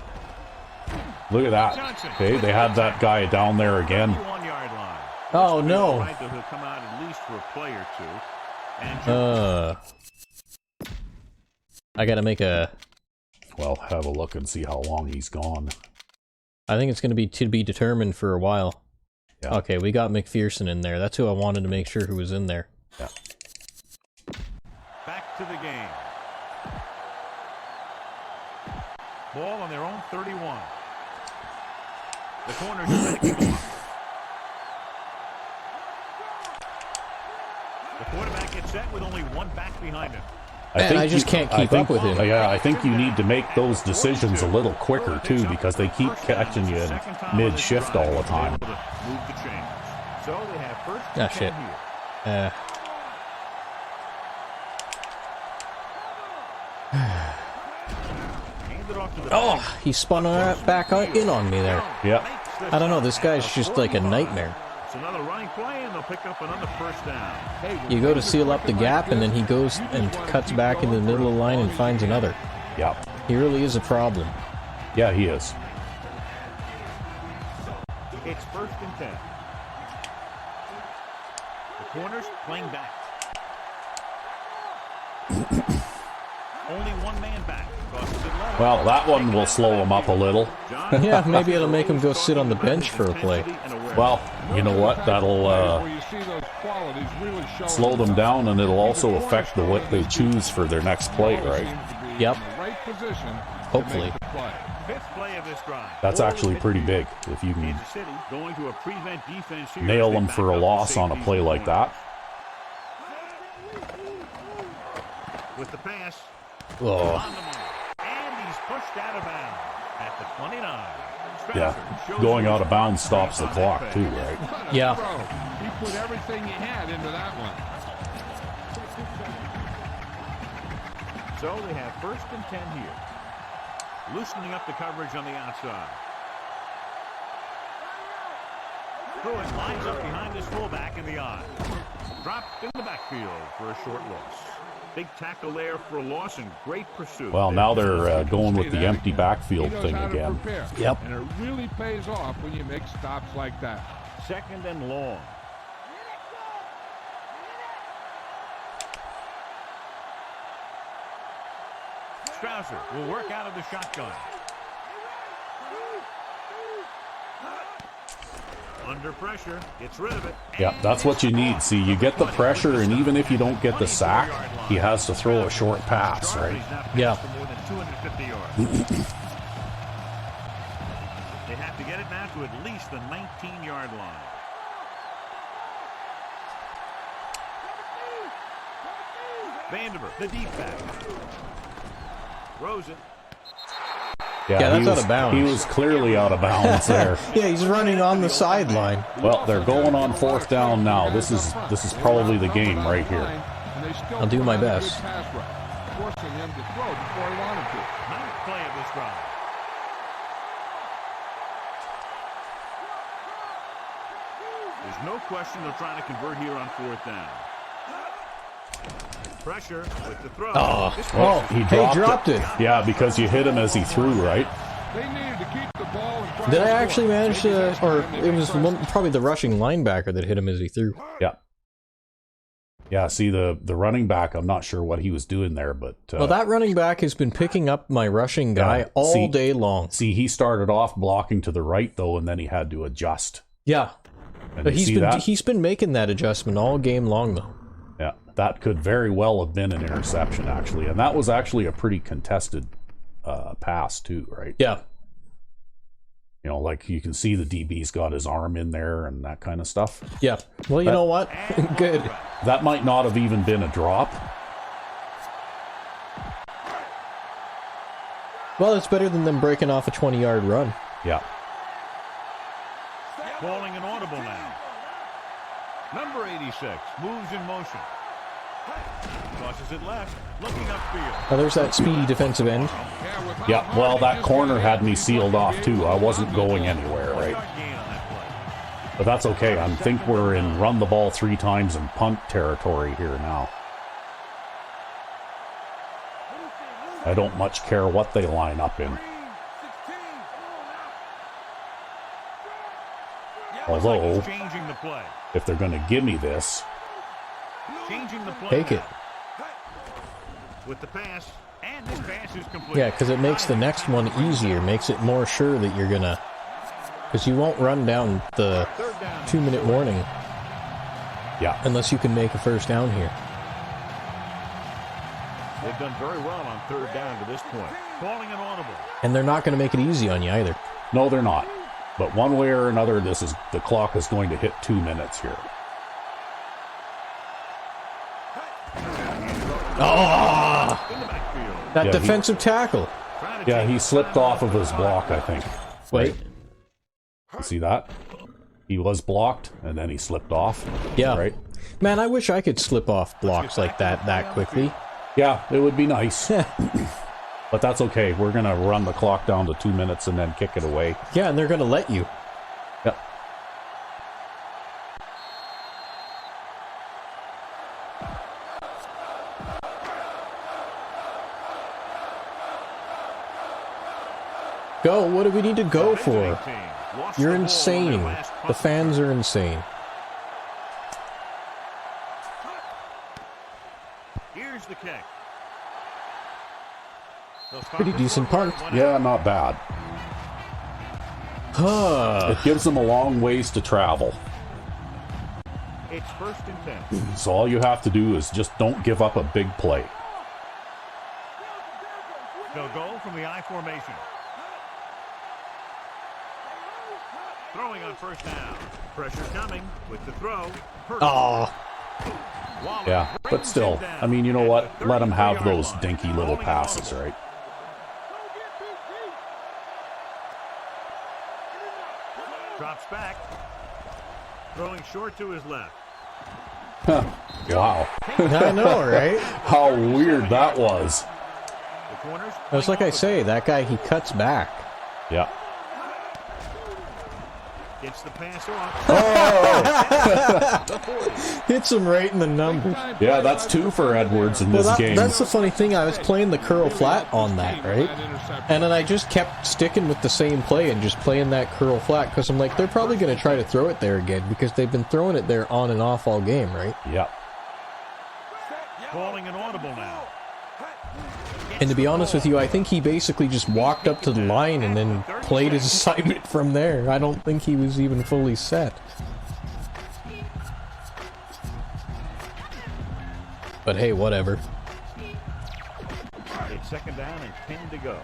Look at that. Okay, they had that guy down there again. 1-yard line. Oh, no. Right, he'll come out at least for a play or two. And I gotta make a... Well, have a look and see how long he's gone. I think it's gonna be to be determined for a while. Yeah. Okay, we got McPherson in there. That's who I wanted to make sure who was in there. Yeah. back to the game. Ball on their own 31. The corners are backing off. The quarterback gets set with only one back behind him. I just can't keep up with him. Yeah, I think you need to make those decisions a little quicker, too, because they keep catching you in mid-shift all the time. Move the chains. So they have first Ah, and shit. 10 here. Hand it off to the Oh, he spun back in on me there. Yep. I don't know, this guy's just like a nightmare. It's another running play, and they'll pick up another first down. You go to seal up the gap, and then he goes and cuts back into the middle of the line and finds another. Yep. He really is a problem. Yeah, he is. It's first and 10. The corners playing back. Only one man back. Well, that one will slow him up a little. Yeah, maybe it'll make him go sit on the bench for a play. Well, you know what? That'll slow them down, and it'll also affect what they choose for their next play, right? Yep. Hopefully. Fifth play of this drive. That's actually pretty big if you can Kansas City going to a prevent defense here. nail them for a loss on a play like that. With the pass. Oh. On the mark. And he's pushed out of bounds at the 29. Yeah, going out of bounds stops the clock too, right? Yeah. He put everything he had into that one. So they have first and 10 here. Loosening up the coverage on the outside. Pruitt lines up behind his fullback in the eye. Dropped in the backfield for a short loss. Big tackle there for a loss and great pursuit. Well, now they're going with the empty backfield thing again. Yep. And it really pays off when you make stops like that. 2nd and long. Strausser will work out of the shotgun. Under pressure, gets rid of it. Yeah, that's what you need. See, you get the pressure, and even if you don't get the sack, he has to throw a short pass, right? Yeah. For more than 250 yards. They have to get it now to at least the 19-yard line. Vanderbilt, the deep back. Throws it. Yeah, that's out of bounds. He was clearly out of bounds there. Yeah, he's running on the sideline. Well, they're going on 4th down now. This is probably the game right here. I'll do my best. Forcing him to throw before he wanted to. Ninth play of this drive. There's no question they're trying to convert here on 4th down. Pressure with the throw. Oh, he dropped it. Yeah, because you hit him as he threw, right? They needed to keep the ball and try Did to I score. actually manage to, or it was probably the rushing linebacker that hit him as he threw. Yeah. Yeah, see, the running back, I'm not sure what he was doing there, but... Well, that running back has been picking up my rushing guy all day long. See, he started off blocking to the right, though, and then he had to adjust. Yeah. And But you he's been making that adjustment all game long, though. Yeah, that could very well have been an interception, actually. And that was actually a pretty contested pass, too, right? Yeah. You know, like you can see the DB's got his arm in there and that kind of stuff. Yeah. Well, you know what? Good. That might not have even been a drop. Well, it's better than them breaking off a 20-yard run. Yeah. Calling an audible now. Number 86 moves in motion. Tosses it left, looking upfield. Oh, there's that speedy defensive end. Yeah, well, that corner had me sealed off, too. I wasn't going anywhere, right? But that's okay. I think we're in run the ball 3 times and punt territory here now. I don't much care what they line up in. Although, if they're going to give me this, take it. With the pass, and this pass is complete. Yeah, because it makes the next one easier. Makes it more sure that you're gonna, because you won't run down the 2-minute warning. Yeah. Unless you can make a first down here. They've done very well on 3rd down to this point. Calling an audible. And they're not going to make it easy on you either. No, they're not. But one way or another, the clock is going to hit 2 minutes here. Oh! That defensive tackle. Yeah, he slipped off of his block, I think. Wait. See that? He was blocked, and then he slipped off. Yeah. Right? Man, I wish I could slip off blocks like that quickly. Yeah, it would be nice. But that's okay. We're going to run the clock down to 2 minutes and then kick it away. Yeah, and they're going to let you. Yep. Go. What do we need to go for? You're insane. The fans are insane. Here's the kick. Pretty decent punt. Yeah, not bad. It gives them a long ways to travel. It's 1st and 10. So all you have to do is just don't give up a big play. They'll go from the I formation. Throwing on 1st down. Pressure coming with the throw. Oh. Yeah, but still, I mean, you know what? Let them have those dinky little passes, right? Drops back. Throwing short to his left. Wow. I know, right? How weird that was. It's like I say, that guy, he cuts back. Yeah. Gets the pass off. Hits him right in the number. Yeah, that's 2 for Edwards in this game. That's the funny thing. I was playing the curl flat on that, right? And then I just kept sticking with the same play and just playing that curl flat because I'm like, they're probably going to try to throw it there again because they've been throwing it there on and off all game, right? Yeah. Calling an audible now. And to be honest with you, I think he basically just walked up to the line and then played his assignment from there. I don't think he was even fully set. But hey, whatever. It's second down and 10 to go.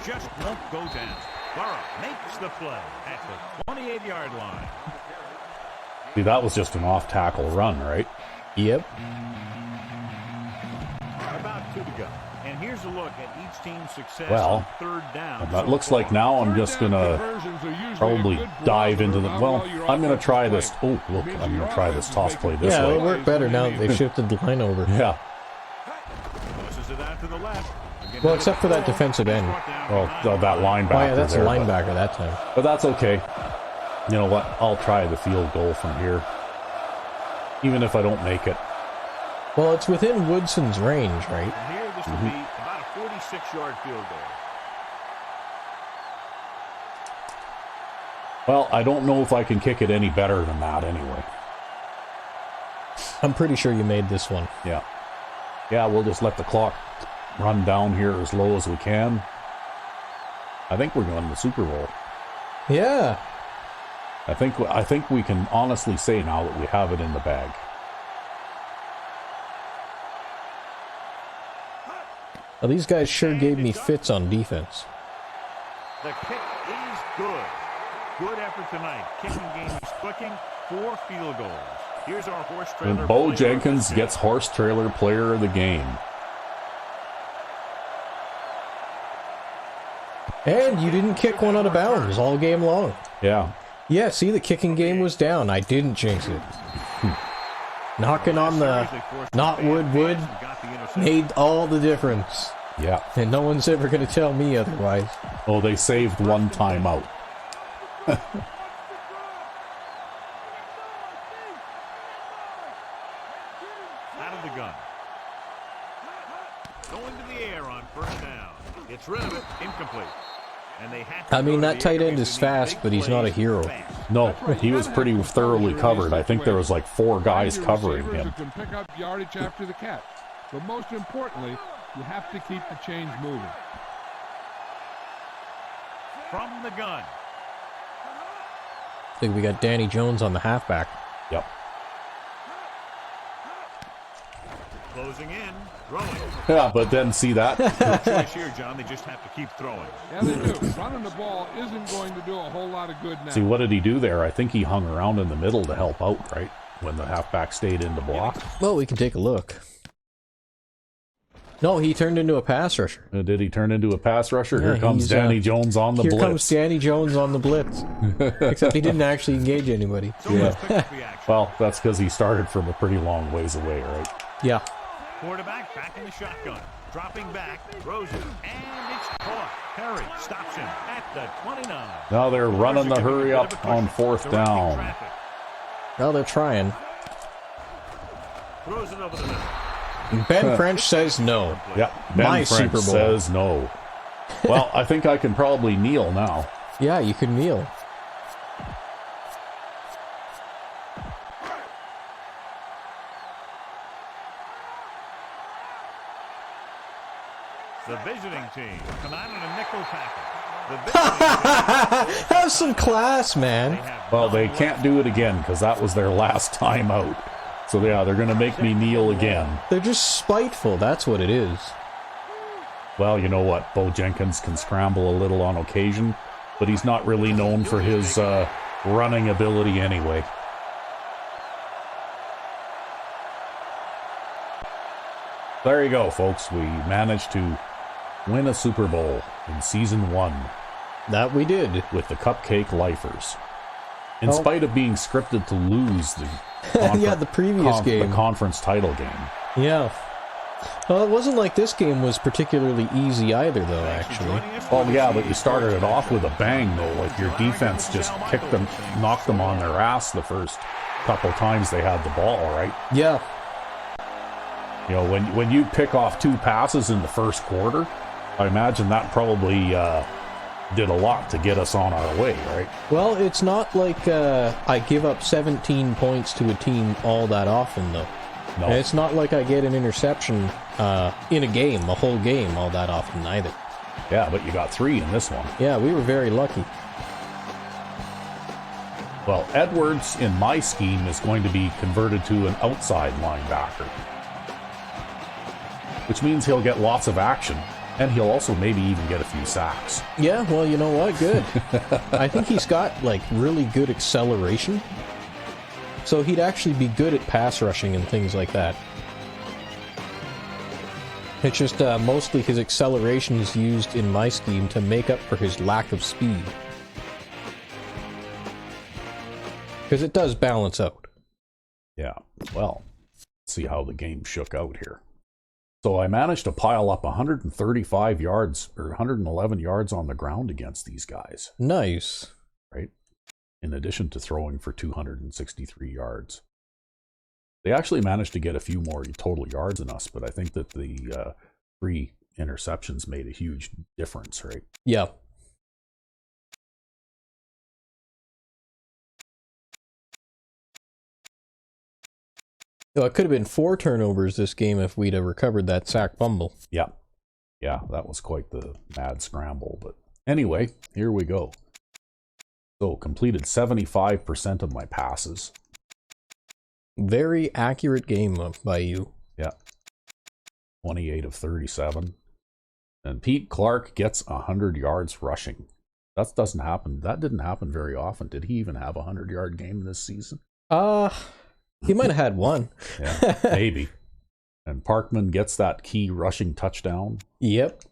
Just won't go down. Burrow makes the play at the 28-yard line. See, that was just an off-tackle run, right? Yep. About 2 to go. And here's a look at each team's success Well, on third down. that looks like now I'm just going to probably dive into the... Well, I'm going to try this... Oh, look, I'm going to try this toss play this Yeah, way. it'll work better now that they've shifted the line over. Yeah. Tosses it out to the left. Well, except for that defensive end. Oh, that linebacker. Oh, yeah, that's a there, linebacker that time. But that's okay. You know what? I'll try the field goal from here. Even if I don't make it. Well, it's within Woodson's range, right? And here this will be about a 46-yard field goal. Well, I don't know if I can kick it any better than that anyway. I'm pretty sure you made this one. Yeah. Yeah, we'll just let the clock run down here as low as we can. I think we're going to the Super Bowl. Yeah. I think we can honestly say now that we have it in the bag. Well, these guys sure gave me fits on defense. The kick is good. Good effort tonight. Kicking game is clicking. 4 field goals. Here's our horse trailer. And Bo Jenkins gets horse trailer player of the game. And you didn't kick one out of bounds all game long. Yeah. Yeah, see, the kicking game was down. I didn't jinx it. Knocking on the not wood made all the difference. Yeah. And no one's ever going to tell me otherwise. Oh, they saved one timeout. Out of the gun. Going to the air on first down. It's rid of it. Incomplete. And they have to I mean, go to that the tight air end because is we need fast, big but he's not a plays hero. fast. No, he was pretty thoroughly covered. I think there was like 4 guys covering him. Who can pick up yardage after the catch. But most importantly, you have to keep the chains moving. From the gun. I think we got Danny Jones on the halfback. Yep. Closing in. Throwing. Yeah, but then see that? No choice here, John. They just have to keep throwing. Yeah, they do. Running the ball isn't going to do a whole lot of good now. See, what did he do there? I think he hung around in the middle to help out, right? When the halfback stayed in the block. Well, we can take a look. No, he turned into a pass rusher. Did he turn into a pass rusher? Yeah, Here comes Danny Jones on the Here blitz. comes Danny Jones on the blitz. Except he didn't actually engage anybody. So let's pick up the action. Well, that's because he started from a pretty long ways away, right? Yeah. Quarterback back in the shotgun. Dropping back. Throws it. And it's caught. Perry stops him at the 29. Now they're running the hurry up on 4th down. Traffic. Well, they're trying. Throws it over the middle. Ben French says no. Yeah, Ben My French Super Bowl. says no. Well, I think I can probably kneel now. Yeah, you can kneel. The visiting team come out in a nickel package. The visiting team Have some class, man. Well, they can't do it again because that was their last time out. So yeah, they're going to make me kneel again. They're just spiteful. That's what it is. Well, you know what? Bo Jenkins can scramble a little on occasion, but he's not really known for his running ability anyway. There you go, folks. We managed to win a Super Bowl in Season 1 That we did. with the Cupcake Lifers. In spite of being scripted to lose the Yeah, the previous game. the conference title game. Yeah. Well, it wasn't like this game was particularly easy either, though, actually. Well, yeah, but you started it off with a bang, though. Like, your defense just kicked them, knocked them on their ass the first couple times they had the ball, right? Yeah. You know, when you pick off 2 passes in the first quarter, I imagine that probably did a lot to get us on our way, right? Well, it's not like I give up 17 points to a team all that often, though. No. And it's not like I get an interception in a game, a whole game, all that often either. Yeah, but you got 3 in this one. Yeah, we were very lucky. Well, Edwards, in my scheme, is going to be converted to an outside linebacker, which means he'll get lots of action, and he'll also maybe even get a few sacks. Yeah, well, you know what? Good. I think he's got, like, really good acceleration. So he'd actually be good at pass rushing and things like that. It's just mostly his acceleration is used in my scheme to make up for his lack of speed. Because it does balance out. Yeah, well, let's see how the game shook out here. So I managed to pile up 135 yards, or 111 yards on the ground against these guys. Nice. Right? In addition to throwing for 263 yards. They actually managed to get a few more total yards than us, but I think that the 3 interceptions made a huge difference, right? Yeah. Oh, it could have been 4 turnovers this game if we'd have recovered that sack fumble. Yeah. Yeah, that was quite the mad scramble. But anyway, here we go. So, completed 75% of my passes. Very accurate game by you. Yeah. 28 of 37. And Pete Clark gets 100 yards rushing. That doesn't happen. That didn't happen very often. Did he even have a 100-yard game this season? He might have had one. Yeah, maybe. And Parkman gets that key rushing touchdown. Yep.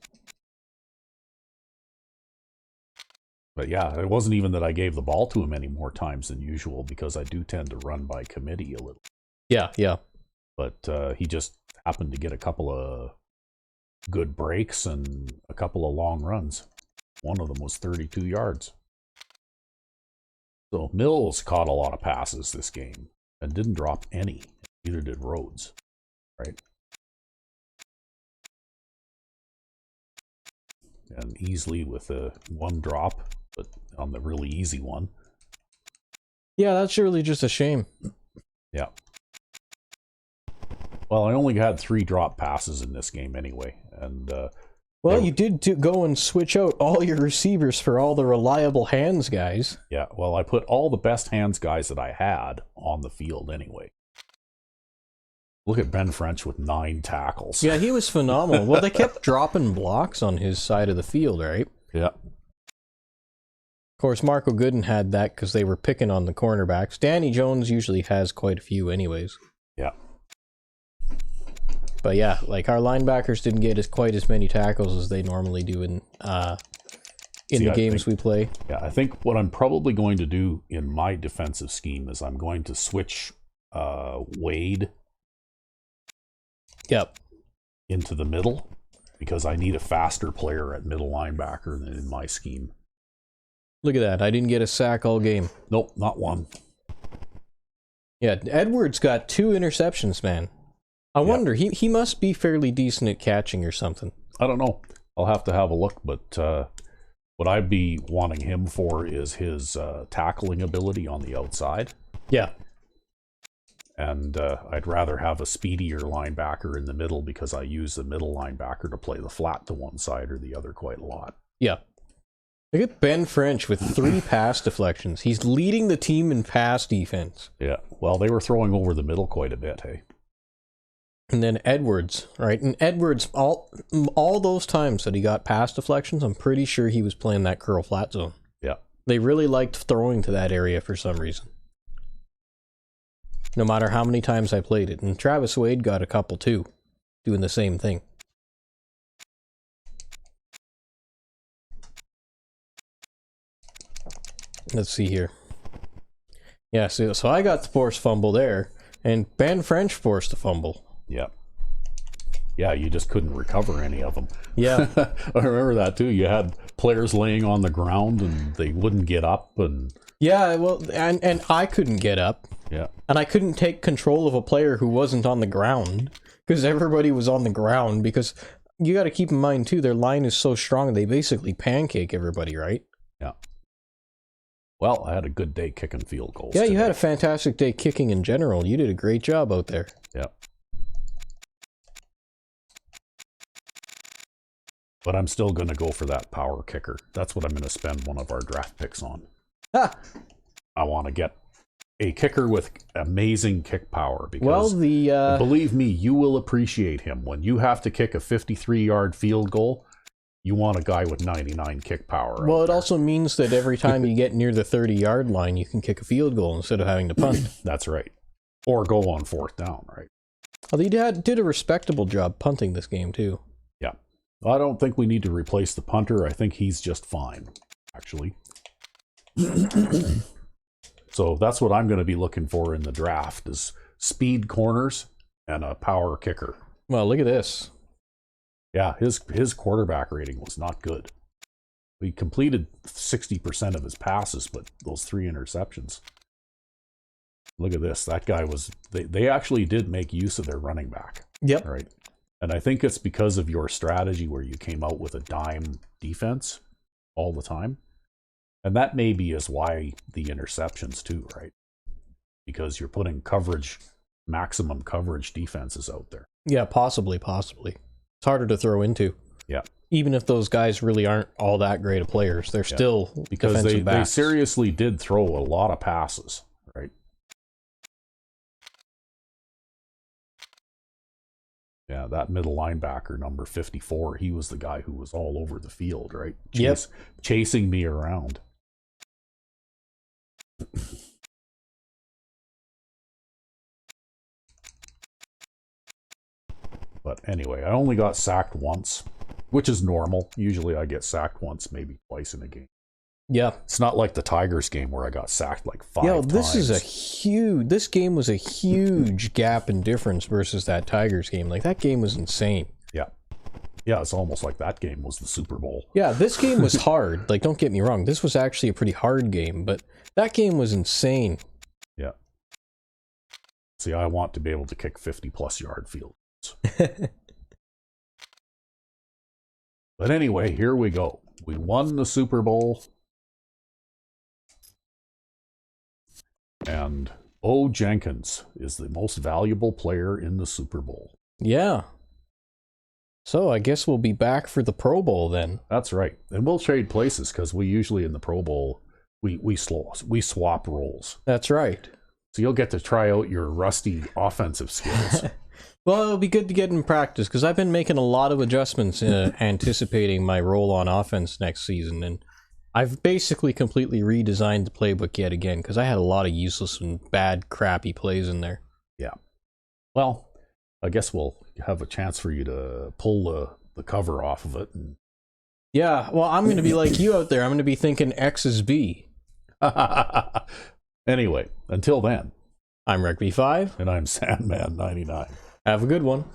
But yeah, it wasn't even that I gave the ball to him any more times than usual, because I do tend to run by committee a little. Yeah, yeah. But he just happened to get a couple of good breaks and a couple of long runs. One of them was 32 yards. So Mills caught a lot of passes this game and didn't drop any. Neither did Rhodes, right? And easily with a 1 drop, but on the really easy one. Yeah, that's really just a shame. Yeah. Well, I only had 3 drop passes in this game anyway, and well, you did go and switch out all your receivers for all the reliable hands guys. Yeah, well, I put all the best hands guys that I had on the field anyway. Look at Ben French with 9 tackles. Yeah, he was phenomenal. Well, they kept dropping blocks on his side of the field, right? Yeah. Of course, Marco Gooden had that because they were picking on the cornerbacks. Danny Jones usually has quite a few anyways. Yeah. But yeah, like our linebackers didn't get quite as many tackles as they normally do in the games we play. Yeah, I think what I'm probably going to do in my defensive scheme is I'm going to switch Wade into the middle, because I need a faster player at middle linebacker than in my scheme. Look at that. I didn't get a sack all game. Nope, not one. Yeah, Edwards got 2 interceptions, man. I wonder, he must be fairly decent at catching or something. I don't know. I'll have to have a look, but what I'd be wanting him for is his tackling ability on the outside. Yeah. And I'd rather have a speedier linebacker in the middle, because I use the middle linebacker to play the flat to one side or the other quite a lot. Yeah. Look at Ben French with 3 pass deflections. He's leading the team in pass defense. Yeah, well, they were throwing over the middle quite a bit, hey? And then Edwards, right? And Edwards, all those times that he got pass deflections, I'm pretty sure he was playing that curl flat zone. Yeah. They really liked throwing to that area for some reason. No matter how many times I played it. And Travis Wade got a couple too, doing the same thing. Let's see here. Yeah, so I got the forced fumble there, and Ben French forced a fumble. Yeah. Yeah, you just couldn't recover any of them. Yeah. I remember that too. You had players laying on the ground and they wouldn't get up. And yeah, well, and I couldn't get up. Yeah. And I couldn't take control of a player who wasn't on the ground, because everybody was on the ground, because you got to keep in mind too, their line is so strong, they basically pancake everybody, right? Yeah. Well, I had a good day kicking field goals. Yeah, today. you had a fantastic day kicking in general. You did a great job out there. Yeah. But I'm still going to go for that power kicker. That's what I'm going to spend one of our draft picks on. Ah. I want to get a kicker with amazing kick power, because believe me, you will appreciate him. When you have to kick a 53-yard field goal, you want a guy with 99 kick power. Well, it also means that every time you get near the 30-yard line, you can kick a field goal instead of having to punt. That's right. Or go on 4th down, right? Well, he did a respectable job punting this game, too. Yeah. I don't think we need to replace the punter. I think he's just fine, actually. So that's what I'm going to be looking for in the draft, is speed corners and a power kicker. Well, look at this. Yeah, his quarterback rating was not good. He completed 60% of his passes, but those 3 interceptions. Look at this. That guy was... They actually did make use of their running back. Yep. Right. And I think it's because of your strategy where you came out with a dime defense all the time. And that maybe is why the interceptions too, right? Because you're putting maximum coverage defenses out there. Yeah, possibly. It's harder to throw into. Yeah. Even if those guys really aren't all that great of players, they're still because they backs. seriously did throw a lot of passes, right? Yeah, that middle linebacker, number 54, he was the guy who was all over the field, right? Chasing me around. But anyway, I only got sacked once, which is normal. Usually I get sacked once, maybe twice in a game. Yeah. It's not like the Tigers game where I got sacked like 5 times. This game was a huge gap in difference versus that Tigers game. Like, that game was insane. Yeah. Yeah, it's almost like that game was the Super Bowl. Yeah, this game was hard. Like, don't get me wrong. This was actually a pretty hard game, but that game was insane. Yeah. See, I want to be able to kick 50-plus yard fields. But anyway, here we go. We won the Super Bowl. And O. Jenkins is the most valuable player in the Super Bowl. Yeah. So I guess we'll be back for the Pro Bowl then. That's right. And we'll trade places, because we usually in the Pro Bowl, we swap roles. That's right. So you'll get to try out your rusty offensive skills. Well, it'll be good to get in practice, because I've been making a lot of adjustments anticipating my role on offense next season, and I've basically completely redesigned the playbook yet again, because I had a lot of useless and bad, crappy plays in there. Yeah. Well, I guess we'll have a chance for you to pull the cover off of it. Yeah, well, I'm going to be like you out there. I'm going to be thinking X is B. Anyway, until then. I'm Rugby5. And I'm Sandman99. Have a good one.